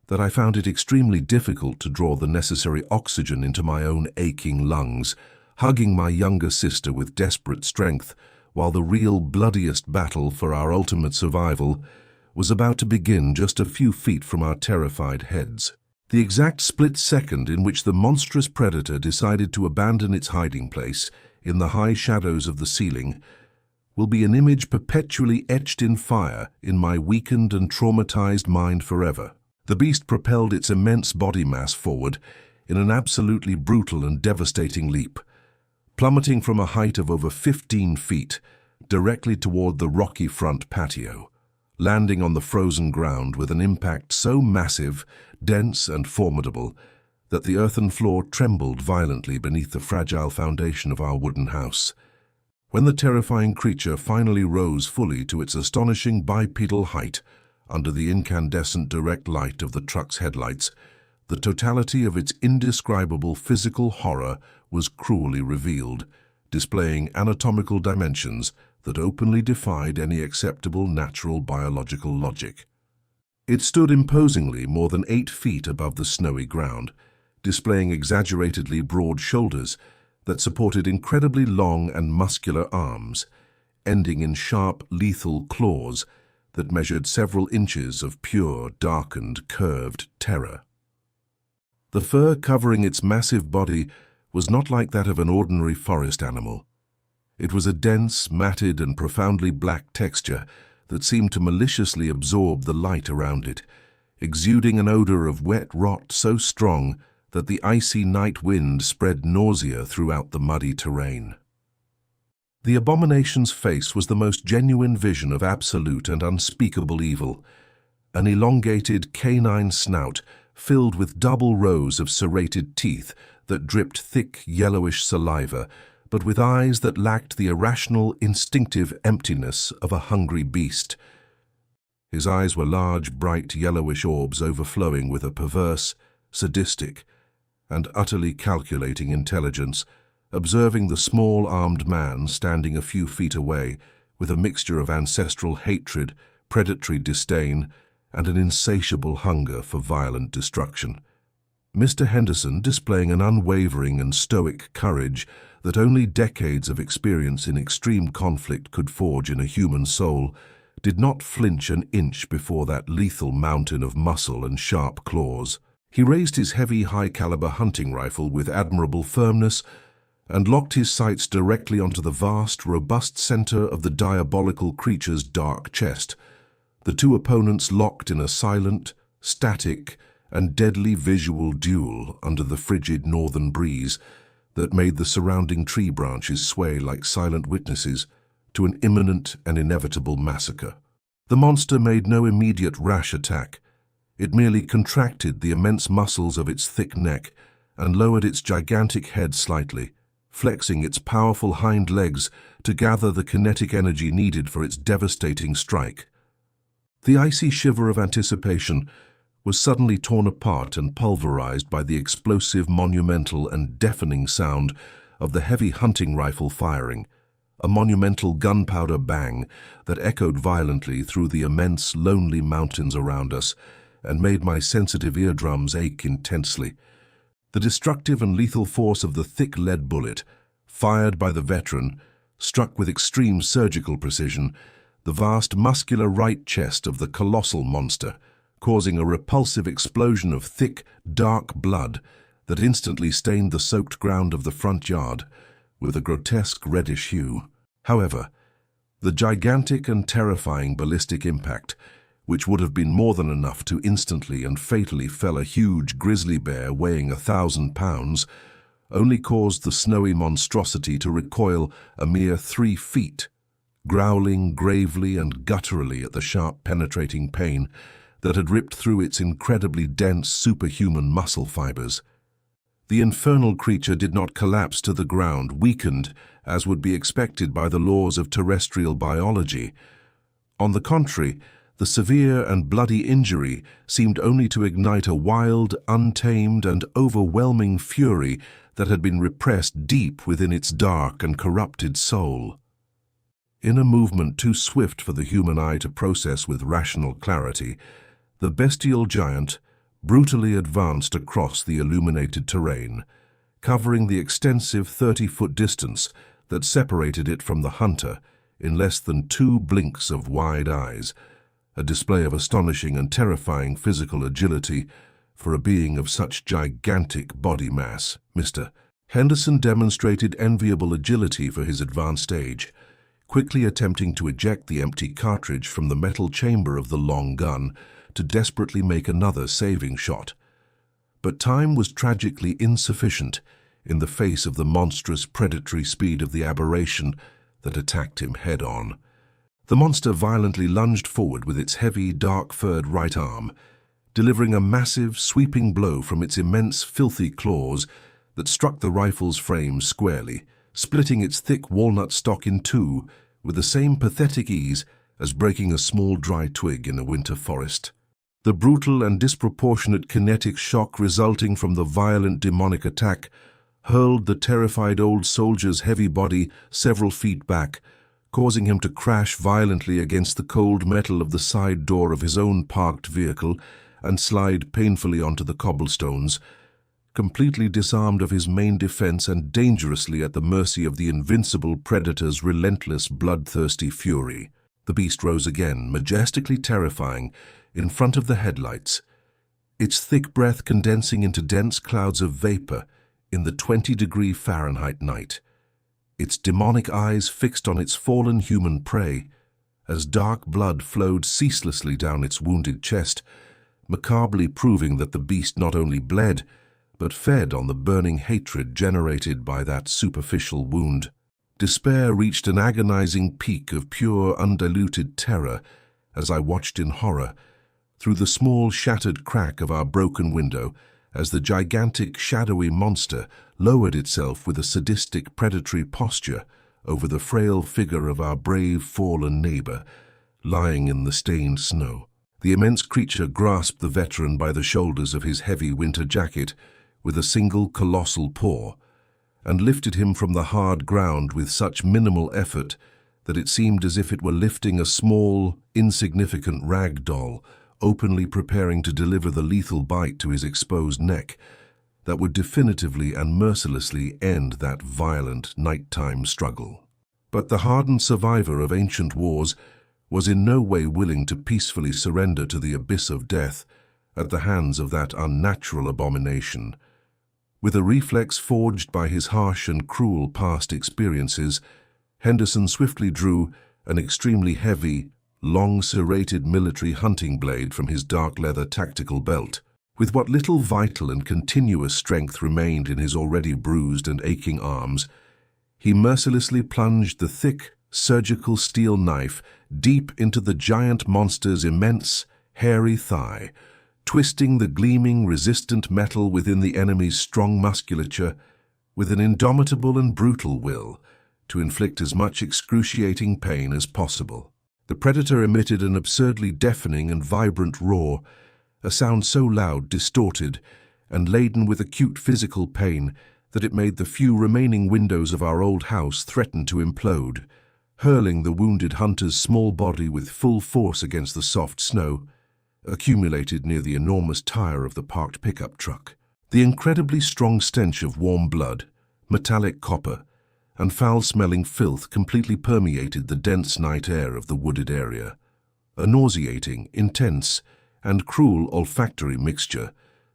that I found it extremely difficult to draw the necessary oxygen into my own aching lungs, hugging my younger sister with desperate strength, while the real bloodiest battle for our ultimate survival was about to begin just a few feet from our terrified heads. The exact split second in which the monstrous predator decided to abandon its hiding place in the high shadows of the ceiling will be an image perpetually etched in fire in my weakened and traumatized mind forever. The beast propelled its immense body mass forward in an absolutely brutal and devastating leap, plummeting from a height of over 15 feet directly toward the rocky front patio, landing on the frozen ground with an impact so massive, dense, and formidable that the earthen floor trembled violently beneath the fragile foundation of our wooden house. When the terrifying creature finally rose fully to its astonishing bipedal height under the incandescent direct light of the truck's headlights, the totality of its indescribable physical horror was cruelly revealed, displaying anatomical dimensions that openly defied any acceptable natural biological logic. It stood imposingly more than 8 feet above the snowy ground, displaying exaggeratedly broad shoulders that supported incredibly long and muscular arms, ending in sharp, lethal claws that measured several inches of pure, darkened, curved terror. The fur covering its massive body was not like that of an ordinary forest animal. It was a dense, matted, and profoundly black texture that seemed to maliciously absorb the light around it, exuding an odor of wet rot so strong that the icy night wind spread nausea throughout the muddy terrain. The abomination's face was the most genuine vision of absolute and unspeakable evil, an elongated canine snout filled with double rows of serrated teeth that dripped thick, yellowish saliva, but with eyes that lacked the irrational, instinctive emptiness of a hungry beast. His eyes were large, bright, yellowish orbs overflowing with a perverse, sadistic, and utterly calculating intelligence, observing the small armed man standing a few feet away with a mixture of ancestral hatred, predatory disdain, and an insatiable hunger for violent destruction. Mr. Henderson, displaying an unwavering and stoic courage that only decades of experience in extreme conflict could forge in a human soul, did not flinch an inch before that lethal mountain of muscle and sharp claws. He raised his heavy, high-caliber hunting rifle with admirable firmness and locked his sights directly onto the vast, robust center of the diabolical creature's dark chest. The two opponents locked in a silent, static, and deadly visual duel under the frigid northern breeze that made the surrounding tree branches sway like silent witnesses to an imminent and inevitable massacre. The monster made no immediate rash attack. It merely contracted the immense muscles of its thick neck and lowered its gigantic head slightly, flexing its powerful hind legs to gather the kinetic energy needed for its devastating strike. The icy shiver of anticipation was suddenly torn apart and pulverized by the explosive, monumental, and deafening sound of the heavy hunting rifle firing, a monumental gunpowder bang that echoed violently through the immense, lonely mountains around us and made my sensitive eardrums ache intensely. The destructive and lethal force of the thick lead bullet, fired by the veteran, struck with extreme surgical precision the vast muscular right chest of the colossal monster, causing a repulsive explosion of thick, dark blood that instantly stained the soaked ground of the front yard with a grotesque reddish hue. However, the gigantic and terrifying ballistic impact, which would have been more than enough to instantly and fatally fell a huge grizzly bear weighing 1,000 pounds, only caused the snowy monstrosity to recoil a mere 3 feet, growling gravely and gutturally at the sharp penetrating pain that had ripped through its incredibly dense superhuman muscle fibers. The infernal creature did not collapse to the ground, weakened, as would be expected by the laws of terrestrial biology. On the contrary, the severe and bloody injury seemed only to ignite a wild, untamed, and overwhelming fury that had been repressed deep within its dark and corrupted soul. In a movement too swift for the human eye to process with rational clarity, the bestial giant brutally advanced across the illuminated terrain, covering the extensive 30-foot distance that separated it from the hunter in less than 2 blinks of wide eyes, a display of astonishing and terrifying physical agility for a being of such gigantic body mass. Mr. Henderson demonstrated enviable agility for his advanced age, quickly attempting to eject the empty cartridge from the metal chamber of the long gun to desperately make another saving shot. But time was tragically insufficient in the face of the monstrous predatory speed of the aberration that attacked him head-on. The monster violently lunged forward with its heavy, dark-furred right arm, delivering a massive, sweeping blow from its immense, filthy claws that struck the rifle's frame squarely, splitting its thick walnut stock in two with the same pathetic ease as breaking a small dry twig in a winter forest. The brutal and disproportionate kinetic shock resulting from the violent demonic attack hurled the terrified old soldier's heavy body several feet back, causing him to crash violently against the cold metal of the side door of his own parked vehicle and slide painfully onto the cobblestones, completely disarmed of his main defense and dangerously at the mercy of the invincible predator's relentless, bloodthirsty fury. The beast rose again, majestically terrifying, in front of the headlights, its thick breath condensing into dense clouds of vapor in the 20-degree Fahrenheit night, its demonic eyes fixed on its fallen human prey, as dark blood flowed ceaselessly down its wounded chest, macabrely proving that the beast not only bled, but fed on the burning hatred generated by that superficial wound. Despair reached an agonizing peak of pure, undiluted terror as I watched in horror through the small, shattered crack of our broken window as the gigantic, shadowy monster lowered itself with a sadistic, predatory posture over the frail figure of our brave, fallen neighbor, lying in the stained snow. The immense creature grasped the veteran by the shoulders of his heavy winter jacket with a single colossal paw, and lifted him from the hard ground with such minimal effort that it seemed as if it were lifting a small, insignificant rag doll, openly preparing to deliver the lethal bite to his exposed neck that would definitively and mercilessly end that violent nighttime struggle. But the hardened survivor of ancient wars was in no way willing to peacefully surrender to the abyss of death at the hands of that unnatural abomination. With a reflex forged by his harsh and cruel past experiences, Henderson swiftly drew an extremely heavy, long serrated military hunting blade from his dark leather tactical belt. With what little vital and continuous strength remained in his already bruised and aching arms, he mercilessly plunged the thick, surgical steel knife deep into the giant monster's immense, hairy thigh, twisting the gleaming, resistant metal within the enemy's strong musculature with an indomitable and brutal will to inflict as much excruciating pain as possible. The predator emitted an absurdly deafening and vibrant roar, a sound so loud, distorted, and laden with acute physical pain that it made the few remaining windows of our old house threaten to implode, hurling the wounded hunter's small body with full force against the soft snow, accumulated near the enormous tire of the parked pickup truck. The incredibly strong stench of warm blood, metallic copper, and foul-smelling filth completely permeated the dense night air of the wooded area, a nauseating, intense, and cruel olfactory mixture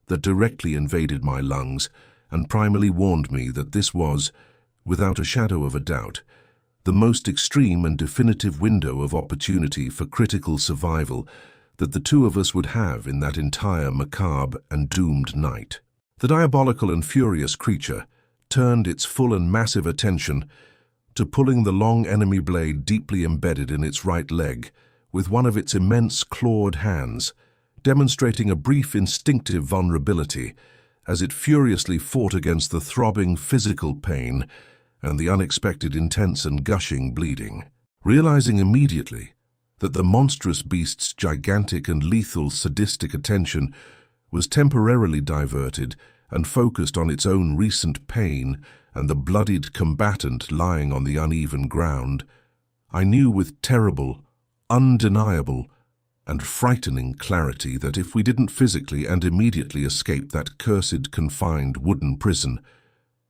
that directly invaded my lungs and primarily warned me that this was, without a shadow of a doubt, the most extreme and definitive window of opportunity for critical survival that the two of us would have in that entire macabre and doomed night. The diabolical and furious creature turned its full and massive attention to pulling the long enemy blade deeply embedded in its right leg with one of its immense clawed hands, demonstrating a brief instinctive vulnerability as it furiously fought against the throbbing physical pain and the unexpected intense and gushing bleeding. Realizing immediately that the monstrous beast's gigantic and lethal sadistic attention was temporarily diverted and focused on its own recent pain and the bloodied combatant lying on the uneven ground, I knew with terrible, undeniable, and frightening clarity that if we didn't physically and immediately escape that cursed confined wooden prison,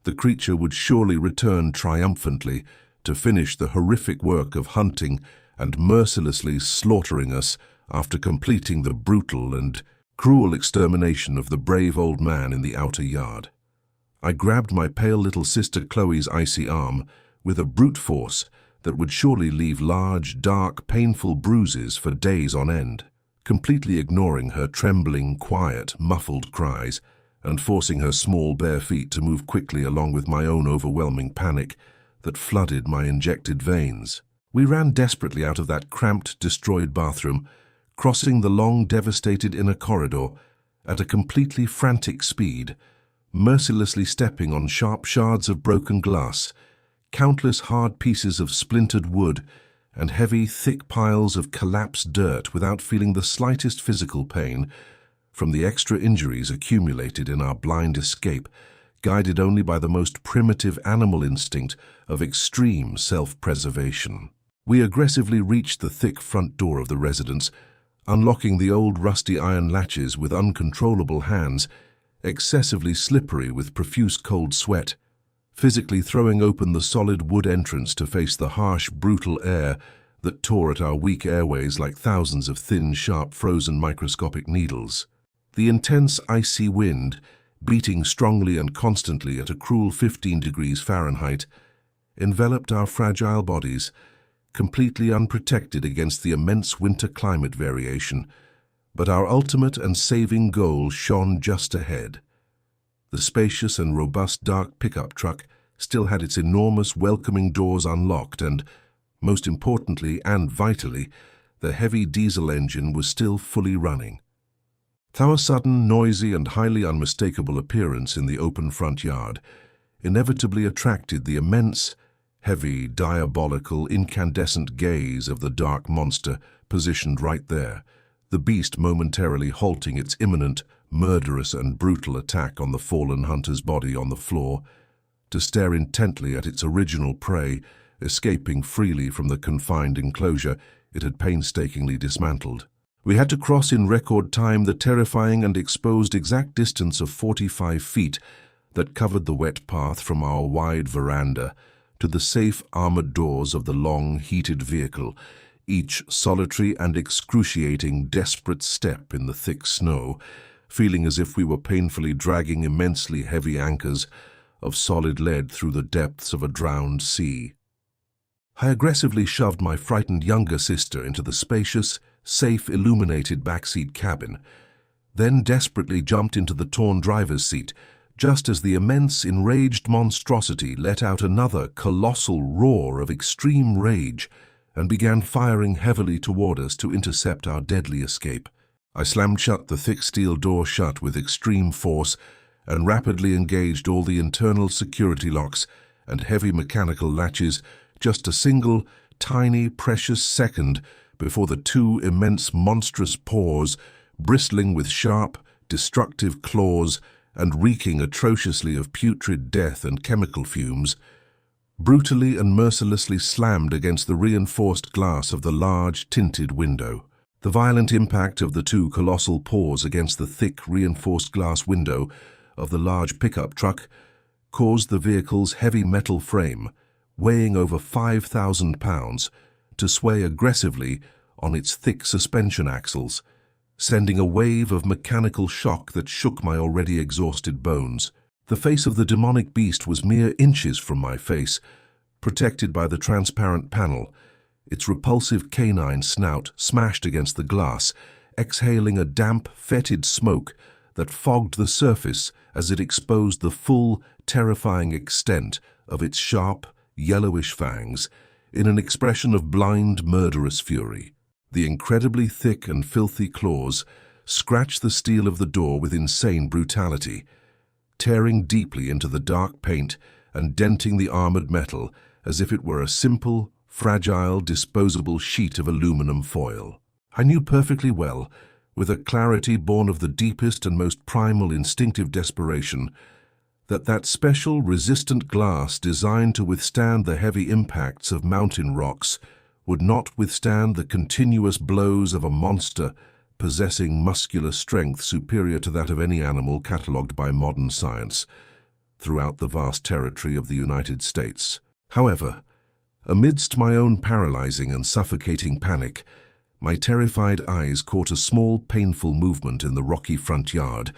the creature would surely return triumphantly to finish the horrific work of hunting and mercilessly slaughtering us after completing the brutal and cruel extermination of the brave old man in the outer yard. I grabbed my pale little sister Chloe's icy arm with a brute force that would surely leave large, dark, painful bruises for days on end, completely ignoring her trembling, quiet, muffled cries and forcing her small bare feet to move quickly along with my own overwhelming panic that flooded my injected veins. We ran desperately out of that cramped, destroyed bathroom, crossing the long, devastated inner corridor at a completely frantic speed, mercilessly stepping on sharp shards of broken glass, countless hard pieces of splintered wood, and heavy, thick piles of collapsed dirt without feeling the slightest physical pain from the extra injuries accumulated in our blind escape, guided only by the most primitive animal instinct of extreme self-preservation. We aggressively reached the thick front door of the residence, unlocking the old rusty iron latches with uncontrollable hands, excessively slippery with profuse cold sweat, physically throwing open the solid wood entrance to face the harsh, brutal air that tore at our weak airways like thousands of thin, sharp, frozen microscopic needles. The intense, icy wind, beating strongly and constantly at a cruel 15 degrees Fahrenheit, enveloped our fragile bodies, completely unprotected against the immense winter climate variation, but our ultimate and saving goal shone just ahead. The spacious and robust dark pickup truck still had its enormous welcoming doors unlocked and, most importantly and vitally, the heavy diesel engine was still fully running. Our sudden, noisy and highly unmistakable appearance in the open front yard inevitably attracted the immense, heavy, diabolical, incandescent gaze of the dark monster positioned right there, the beast momentarily halting its imminent, murderous and brutal attack on the fallen hunter's body on the floor, to stare intently at its original prey, escaping freely from the confined enclosure it had painstakingly dismantled. We had to cross in record time the terrifying and exposed exact distance of 45 feet that covered the wet path from our wide veranda to the safe armored doors of the long, heated vehicle, each solitary and excruciating, desperate step in the thick snow, feeling as if we were painfully dragging immensely heavy anchors of solid lead through the depths of a drowned sea. I aggressively shoved my frightened younger sister into the spacious, safe, illuminated backseat cabin, then desperately jumped into the torn driver's seat, just as the immense, enraged monstrosity let out another colossal roar of extreme rage and began firing heavily toward us to intercept our deadly escape. I slammed shut the thick steel door shut with extreme force and rapidly engaged all the internal security locks and heavy mechanical latches just a single, tiny, precious second before the two immense, monstrous paws, bristling with sharp, destructive claws and reeking atrociously of putrid death and chemical fumes, brutally and mercilessly slammed against the reinforced glass of the large, tinted window. The violent impact of the two colossal paws against the thick, reinforced glass window of the large pickup truck caused the vehicle's heavy metal frame, weighing over 5,000 pounds, to sway aggressively on its thick suspension axles, sending a wave of mechanical shock that shook my already exhausted bones. The face of the demonic beast was mere inches from my face, protected by the transparent panel, its repulsive canine snout smashed against the glass, exhaling a damp, fetid smoke that fogged the surface as it exposed the full, terrifying extent of its sharp, yellowish fangs in an expression of blind, murderous fury. The incredibly thick and filthy claws scratched the steel of the door with insane brutality, tearing deeply into the dark paint and denting the armored metal as if it were a simple, fragile, disposable sheet of aluminum foil. I knew perfectly well, with a clarity born of the deepest and most primal instinctive desperation, that special resistant glass designed to withstand the heavy impacts of mountain rocks would not withstand the continuous blows of a monster possessing muscular strength superior to that of any animal catalogued by modern science throughout the vast territory of the United States. However, amidst my own paralyzing and suffocating panic, my terrified eyes caught a small, painful movement in the rocky front yard.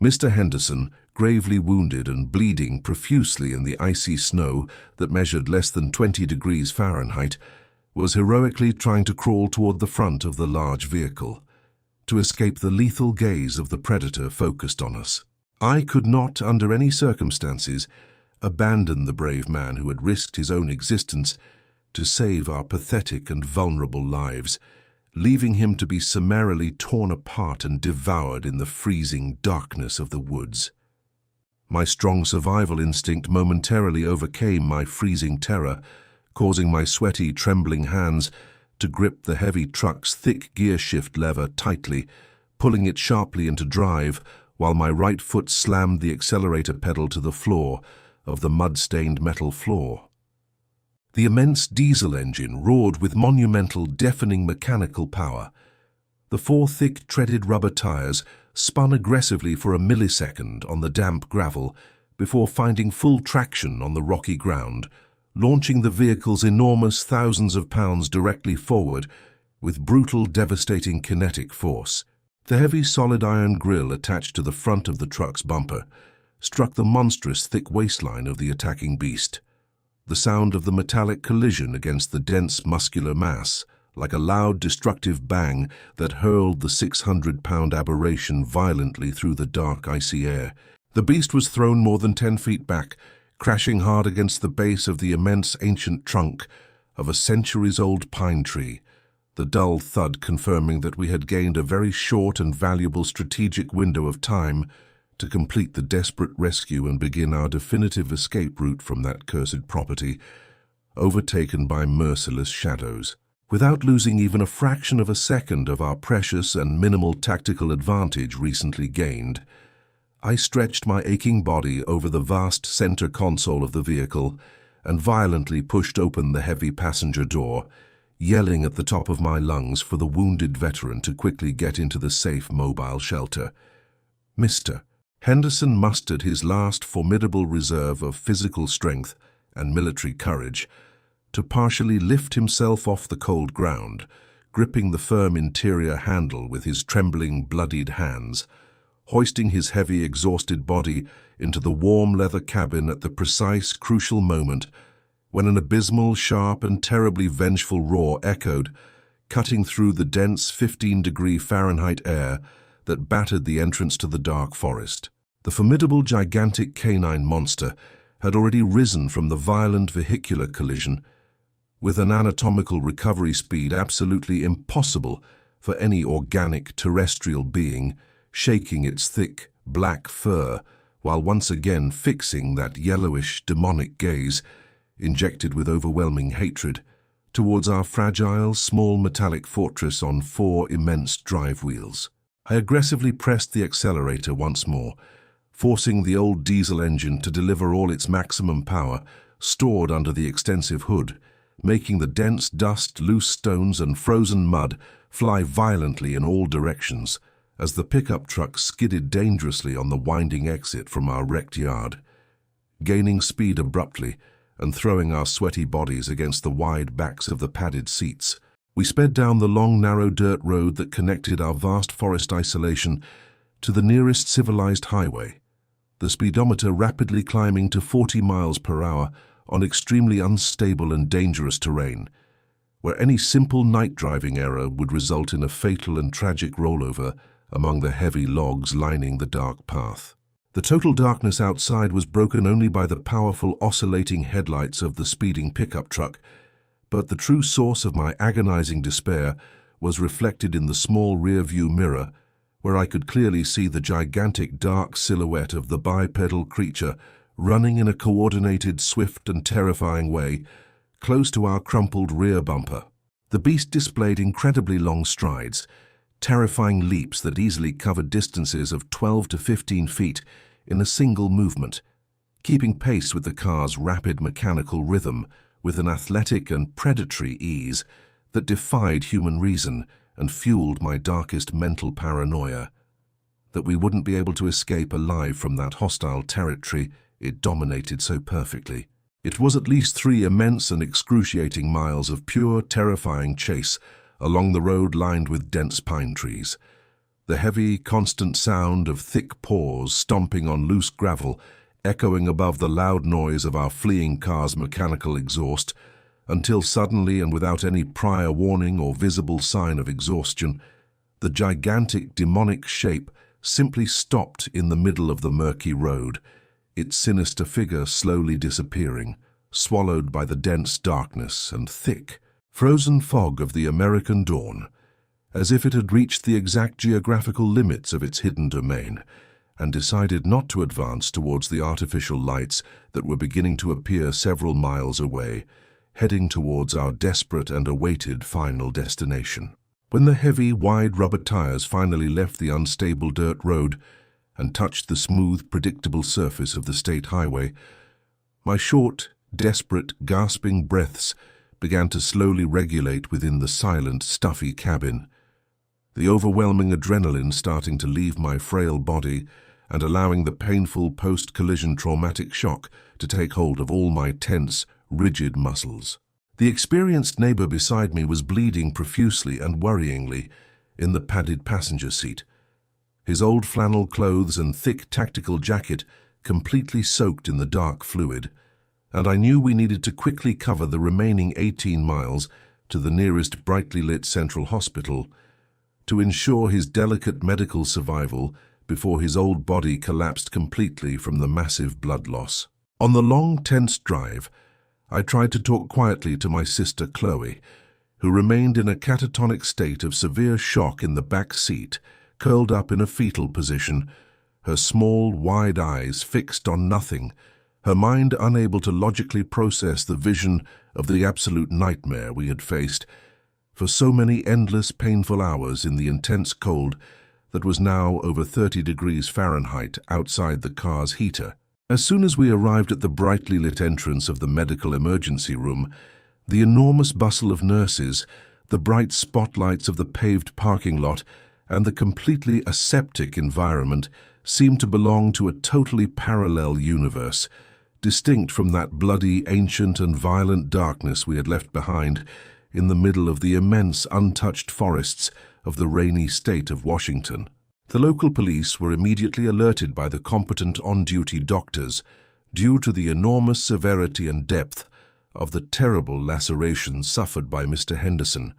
Mr. Henderson, gravely wounded and bleeding profusely in the icy snow that measured less than 20 degrees Fahrenheit, was heroically trying to crawl toward the front of the large vehicle, to escape the lethal gaze of the predator focused on us. I could not, under any circumstances, abandon the brave man who had risked his own existence to save our pathetic and vulnerable lives, leaving him to be summarily torn apart and devoured in the freezing darkness of the woods. My strong survival instinct momentarily overcame my freezing terror, causing my sweaty, trembling hands to grip the heavy truck's thick gear shift lever tightly, pulling it sharply into drive, while my right foot slammed the accelerator pedal to the floor of the mud-stained metal floor. The immense diesel engine roared with monumental, deafening mechanical power. The four thick, treaded rubber tires spun aggressively for a millisecond on the damp gravel before finding full traction on the rocky ground, launching the vehicle's enormous thousands of pounds directly forward with brutal, devastating kinetic force. The heavy solid iron grille attached to the front of the truck's bumper struck the monstrous thick waistline of the attacking beast. The sound of the metallic collision against the dense muscular mass, like a loud destructive bang that hurled the 600-pound aberration violently through the dark icy air. The beast was thrown more than 10 feet back, crashing hard against the base of the immense ancient trunk of a centuries-old pine tree, the dull thud confirming that we had gained a very short and valuable strategic window of time to complete the desperate rescue and begin our definitive escape route from that cursed property, overtaken by merciless shadows. Without losing even a fraction of a second of our precious and minimal tactical advantage recently gained, I stretched my aching body over the vast center console of the vehicle and violently pushed open the heavy passenger door, yelling at the top of my lungs for the wounded veteran to quickly get into the safe mobile shelter. Mr. Henderson mustered his last formidable reserve of physical strength and military courage to partially lift himself off the cold ground, gripping the firm interior handle with his trembling, bloodied hands, hoisting his heavy, exhausted body into the warm leather cabin at the precise, crucial moment when an abysmal, sharp, and terribly vengeful roar echoed, cutting through the dense 15-degree Fahrenheit air that battered the entrance to the dark forest. The formidable, gigantic canine monster had already risen from the violent vehicular collision, with an anatomical recovery speed absolutely impossible for any organic terrestrial being, shaking its thick, black fur while once again fixing that yellowish, demonic gaze, injected with overwhelming hatred, towards our fragile, small metallic fortress on 4 immense drive wheels. I aggressively pressed the accelerator once more, forcing the old diesel engine to deliver all its maximum power stored under the extensive hood, making the dense dust, loose stones, and frozen mud fly violently in all directions as the pickup truck skidded dangerously on the winding exit from our wrecked yard. Gaining speed abruptly and throwing our sweaty bodies against the wide backs of the padded seats, we sped down the long, narrow dirt road that connected our vast forest isolation to the nearest civilized highway, the speedometer rapidly climbing to 40 miles per hour on extremely unstable and dangerous terrain, where any simple night driving error would result in a fatal and tragic rollover among the heavy logs lining the dark path. The total darkness outside was broken only by the powerful oscillating headlights of the speeding pickup truck, but the true source of my agonizing despair was reflected in the small rear-view mirror, where I could clearly see the gigantic dark silhouette of the bipedal creature running in a coordinated, swift and terrifying way, close to our crumpled rear bumper. The beast displayed incredibly long strides, terrifying leaps that easily covered distances of 12 to 15 feet in a single movement, keeping pace with the car's rapid mechanical rhythm with an athletic and predatory ease that defied human reason and fueled my darkest mental paranoia that we wouldn't be able to escape alive from that hostile territory it dominated so perfectly. It was at least 3 immense and excruciating miles of pure, terrifying chase along the road lined with dense pine trees. The heavy, constant sound of thick paws stomping on loose gravel echoing above the loud noise of our fleeing car's mechanical exhaust, until suddenly and without any prior warning or visible sign of exhaustion, the gigantic demonic shape simply stopped in the middle of the murky road, its sinister figure slowly disappearing, swallowed by the dense darkness and thick, frozen fog of the American dawn, as if it had reached the exact geographical limits of its hidden domain, and decided not to advance towards the artificial lights that were beginning to appear several miles away, heading towards our desperate and awaited final destination. When the heavy, wide rubber tires finally left the unstable dirt road and touched the smooth, predictable surface of the state highway, my short, desperate, gasping breaths began to slowly regulate within the silent, stuffy cabin, the overwhelming adrenaline starting to leave my frail body and allowing the painful post-collision traumatic shock to take hold of all my tense, rigid muscles. The experienced neighbor beside me was bleeding profusely and worryingly in the padded passenger seat, his old flannel clothes and thick tactical jacket completely soaked in the dark fluid, and I knew we needed to quickly cover the remaining 18 miles to the nearest brightly lit central hospital to ensure his delicate medical survival before his old body collapsed completely from the massive blood loss. On the long, tense drive, I tried to talk quietly to my sister Chloe, who remained in a catatonic state of severe shock in the back seat, curled up in a fetal position, her small, wide eyes fixed on nothing, her mind unable to logically process the vision of the absolute nightmare we had faced for so many endless, painful hours in the intense cold that was now over 30 degrees Fahrenheit outside the car's heater. As soon as we arrived at the brightly lit entrance of the medical emergency room, the enormous bustle of nurses, the bright spotlights of the paved parking lot, and the completely aseptic environment seemed to belong to a totally parallel universe, distinct from that bloody, ancient and violent darkness we had left behind in the middle of the immense untouched forests of the rainy state of Washington. The local police were immediately alerted by the competent on-duty doctors due to the enormous severity and depth of the terrible lacerations suffered by Mr. Henderson.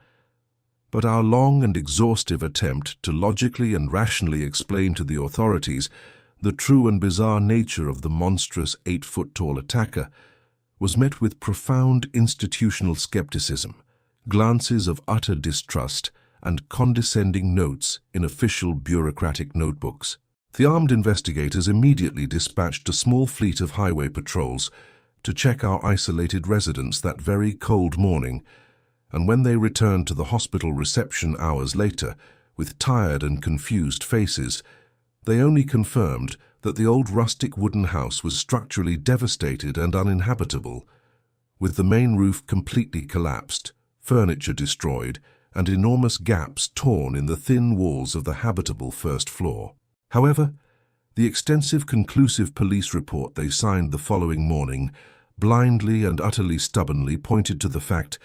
But our long and exhaustive attempt to logically and rationally explain to the authorities the true and bizarre nature of the monstrous 8-foot-tall attacker was met with profound institutional skepticism, glances of utter distrust, and condescending notes in official bureaucratic notebooks. The armed investigators immediately dispatched a small fleet of highway patrols to check our isolated residence that very cold morning, and when they returned to the hospital reception hours later, with tired and confused faces, they only confirmed that the old rustic wooden house was structurally devastated and uninhabitable, with the main roof completely collapsed, furniture destroyed, and enormous gaps torn in the thin walls of the habitable first floor. However, the extensive conclusive police report they signed the following morning blindly and utterly stubbornly pointed to the fact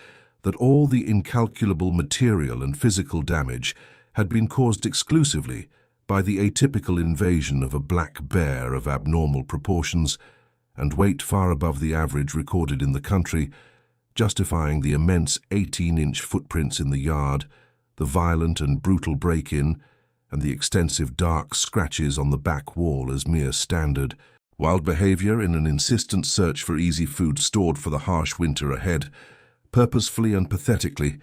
that all the incalculable material and physical damage had been caused exclusively by the atypical invasion of a black bear of abnormal proportions and weight far above the average recorded in the country, justifying the immense 18-inch footprints in the yard, the violent and brutal break-in, and the extensive dark scratches on the back wall as mere standard. Wild behavior in an insistent search for easy food stored for the harsh winter ahead, purposefully and pathetically,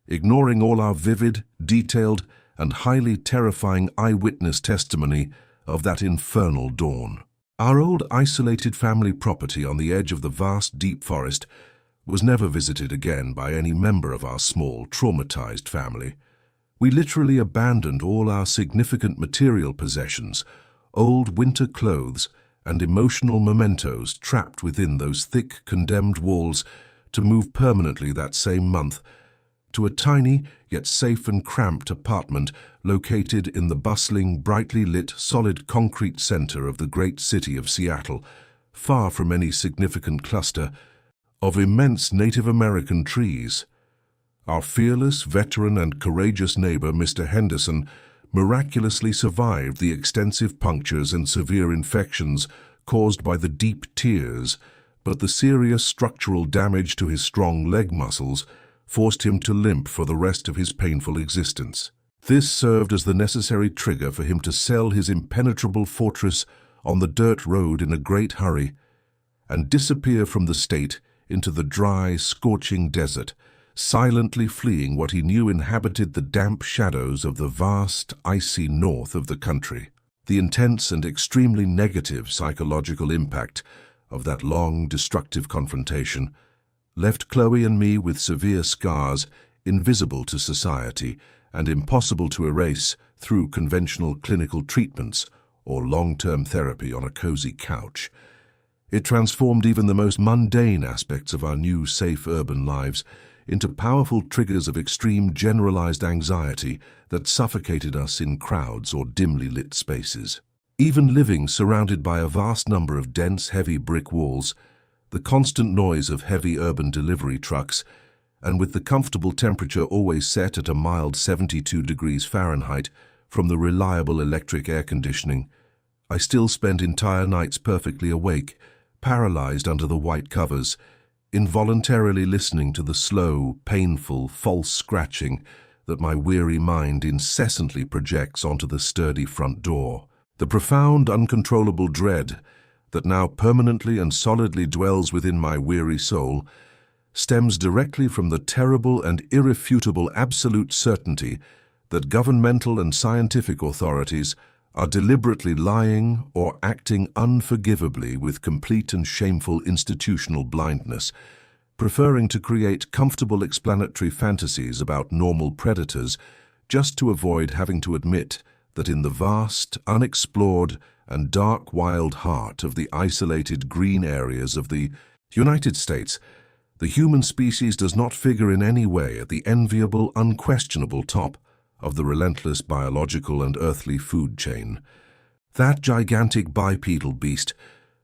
ignoring all our vivid, detailed, and highly terrifying eyewitness testimony of that infernal dawn. Our old isolated family property on the edge of the vast deep forest was never visited again by any member of our small, traumatized family. We literally abandoned all our significant material possessions, old winter clothes, and emotional mementos trapped within those thick, condemned walls to move permanently that same month to a tiny yet safe and cramped apartment located in the bustling, brightly lit, solid concrete center of the great city of Seattle, far from any significant cluster of immense Native American trees. Our fearless, veteran, and courageous neighbor, Mr. Henderson, miraculously survived the extensive punctures and severe infections caused by the deep tears, but the serious structural damage to his strong leg muscles forced him to limp for the rest of his painful existence. This served as the necessary trigger for him to sell his impenetrable fortress on the dirt road in a great hurry and disappear from the state into the dry, scorching desert, silently fleeing what he knew inhabited the damp shadows of the vast, icy north of the country. The intense and extremely negative psychological impact of that long, destructive confrontation left Chloe and me with severe scars invisible to society and impossible to erase through conventional clinical treatments or long-term therapy on a cozy couch. It transformed even the most mundane aspects of our new, safe urban lives into powerful triggers of extreme generalized anxiety that suffocated us in crowds or dimly lit spaces. Even living surrounded by a vast number of dense, heavy brick walls, the constant noise of heavy urban delivery trucks, and with the comfortable temperature always set at a mild 72 degrees Fahrenheit from the reliable electric air conditioning, I still spent entire nights perfectly awake, paralyzed under the white covers, involuntarily listening to the slow, painful, false scratching that my weary mind incessantly projects onto the sturdy front door. The profound, uncontrollable dread that now permanently and solidly dwells within my weary soul stems directly from the terrible and irrefutable absolute certainty that governmental and scientific authorities are deliberately lying or acting unforgivably with complete and shameful institutional blindness, preferring to create comfortable explanatory fantasies about normal predators just to avoid having to admit that in the vast, unexplored, and dark wild heart of the isolated green areas of the United States, the human species does not figure in any way at the enviable, unquestionable top of the relentless biological and earthly food chain. That gigantic bipedal beast,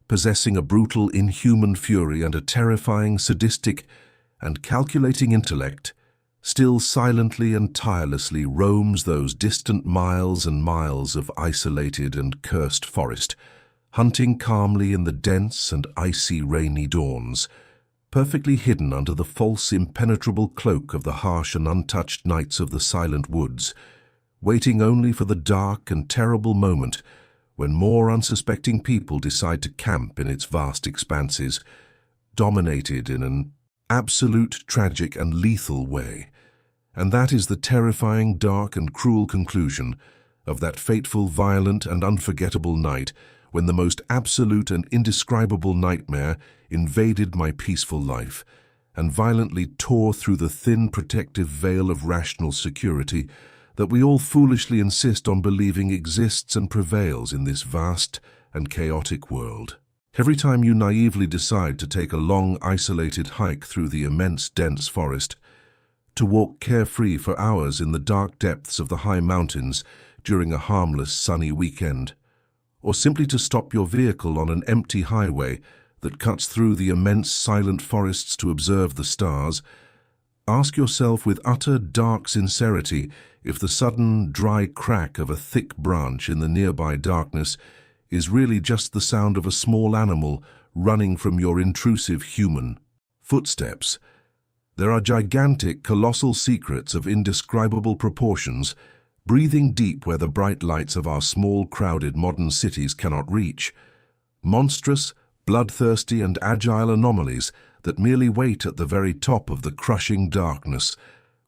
possessing a brutal, inhuman fury and a terrifying, sadistic, and calculating intellect, still silently and tirelessly roams those distant miles and miles of isolated and cursed forest, hunting calmly in the dense and icy rainy dawns, perfectly hidden under the false impenetrable cloak of the harsh and untouched nights of the silent woods, waiting only for the dark and terrible moment when more unsuspecting people decide to camp in its vast expanses, dominated in an absolute, tragic, and lethal way. And that is the terrifying, dark, and cruel conclusion of that fateful, violent, and unforgettable night when the most absolute and indescribable nightmare invaded my peaceful life and violently tore through the thin protective veil of rational security that we all foolishly insist on believing exists and prevails in this vast and chaotic world. Every time you naively decide to take a long, isolated hike through the immense, dense forest, to walk carefree for hours in the dark depths of the high mountains during a harmless, sunny weekend, or simply to stop your vehicle on an empty highway that cuts through the immense, silent forests to observe the stars, ask yourself with utter, dark sincerity if the sudden, dry crack of a thick branch in the nearby darkness is really just the sound of a small animal running from your intrusive human footsteps. There are gigantic, colossal secrets of indescribable proportions, breathing deep where the bright lights of our small, crowded modern cities cannot reach. Monstrous, bloodthirsty, and agile anomalies that merely wait at the very top of the crushing darkness,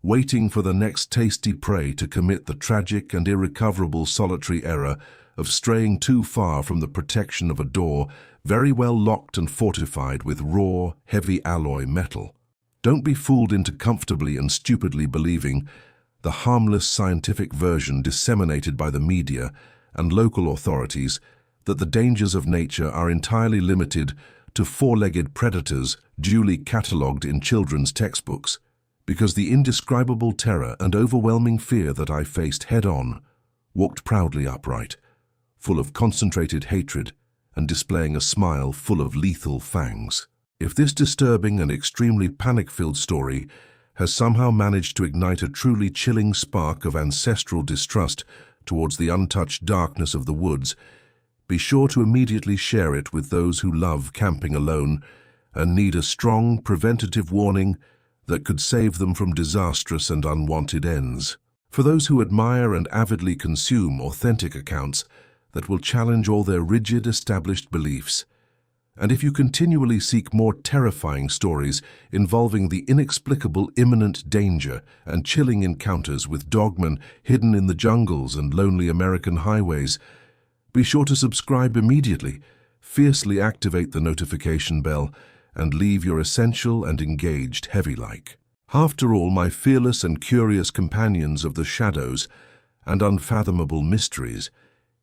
waiting for the next tasty prey to commit the tragic and irrecoverable solitary error of straying too far from the protection of a door very well locked and fortified with raw, heavy alloy metal. Don't be fooled into comfortably and stupidly believing the harmless scientific version disseminated by the media and local authorities that the dangers of nature are entirely limited to four-legged predators duly catalogued in children's textbooks, because the indescribable terror and overwhelming fear that I faced head-on walked proudly upright, full of concentrated hatred and displaying a smile full of lethal fangs. If this disturbing and extremely panic-filled story has somehow managed to ignite a truly chilling spark of ancestral distrust towards the untouched darkness of the woods, be sure to immediately share it with those who love camping alone and need a strong preventative warning that could save them from disastrous and unwanted ends. For those who admire and avidly consume authentic accounts that will challenge all their rigid, established beliefs, and if you continually seek more terrifying stories involving the inexplicable imminent danger and chilling encounters with dogmen hidden in the jungles and lonely American highways, be sure to subscribe immediately, fiercely activate the notification bell, and leave your essential and engaged heavy-like. After all, my fearless and curious companions of the shadows and unfathomable mysteries,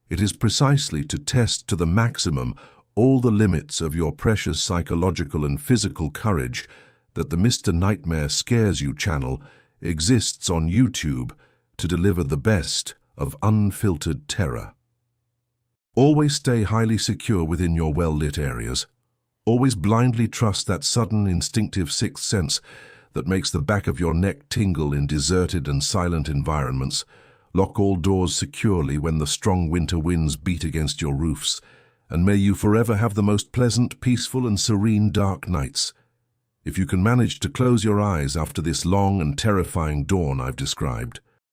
it is precisely to test to the maximum all the limits of your precious psychological and physical courage that the Mr. Nightmare Scares You channel exists on YouTube to deliver the best of unfiltered terror. Always stay highly secure within your well-lit areas. Always blindly trust that sudden instinctive sixth sense that makes the back of your neck tingle in deserted and silent environments. Lock all doors securely when the strong winter winds beat against your roofs, and may you forever have the most pleasant, peaceful, and serene dark nights. If you can manage to close your eyes after this long and terrifying dawn I've described,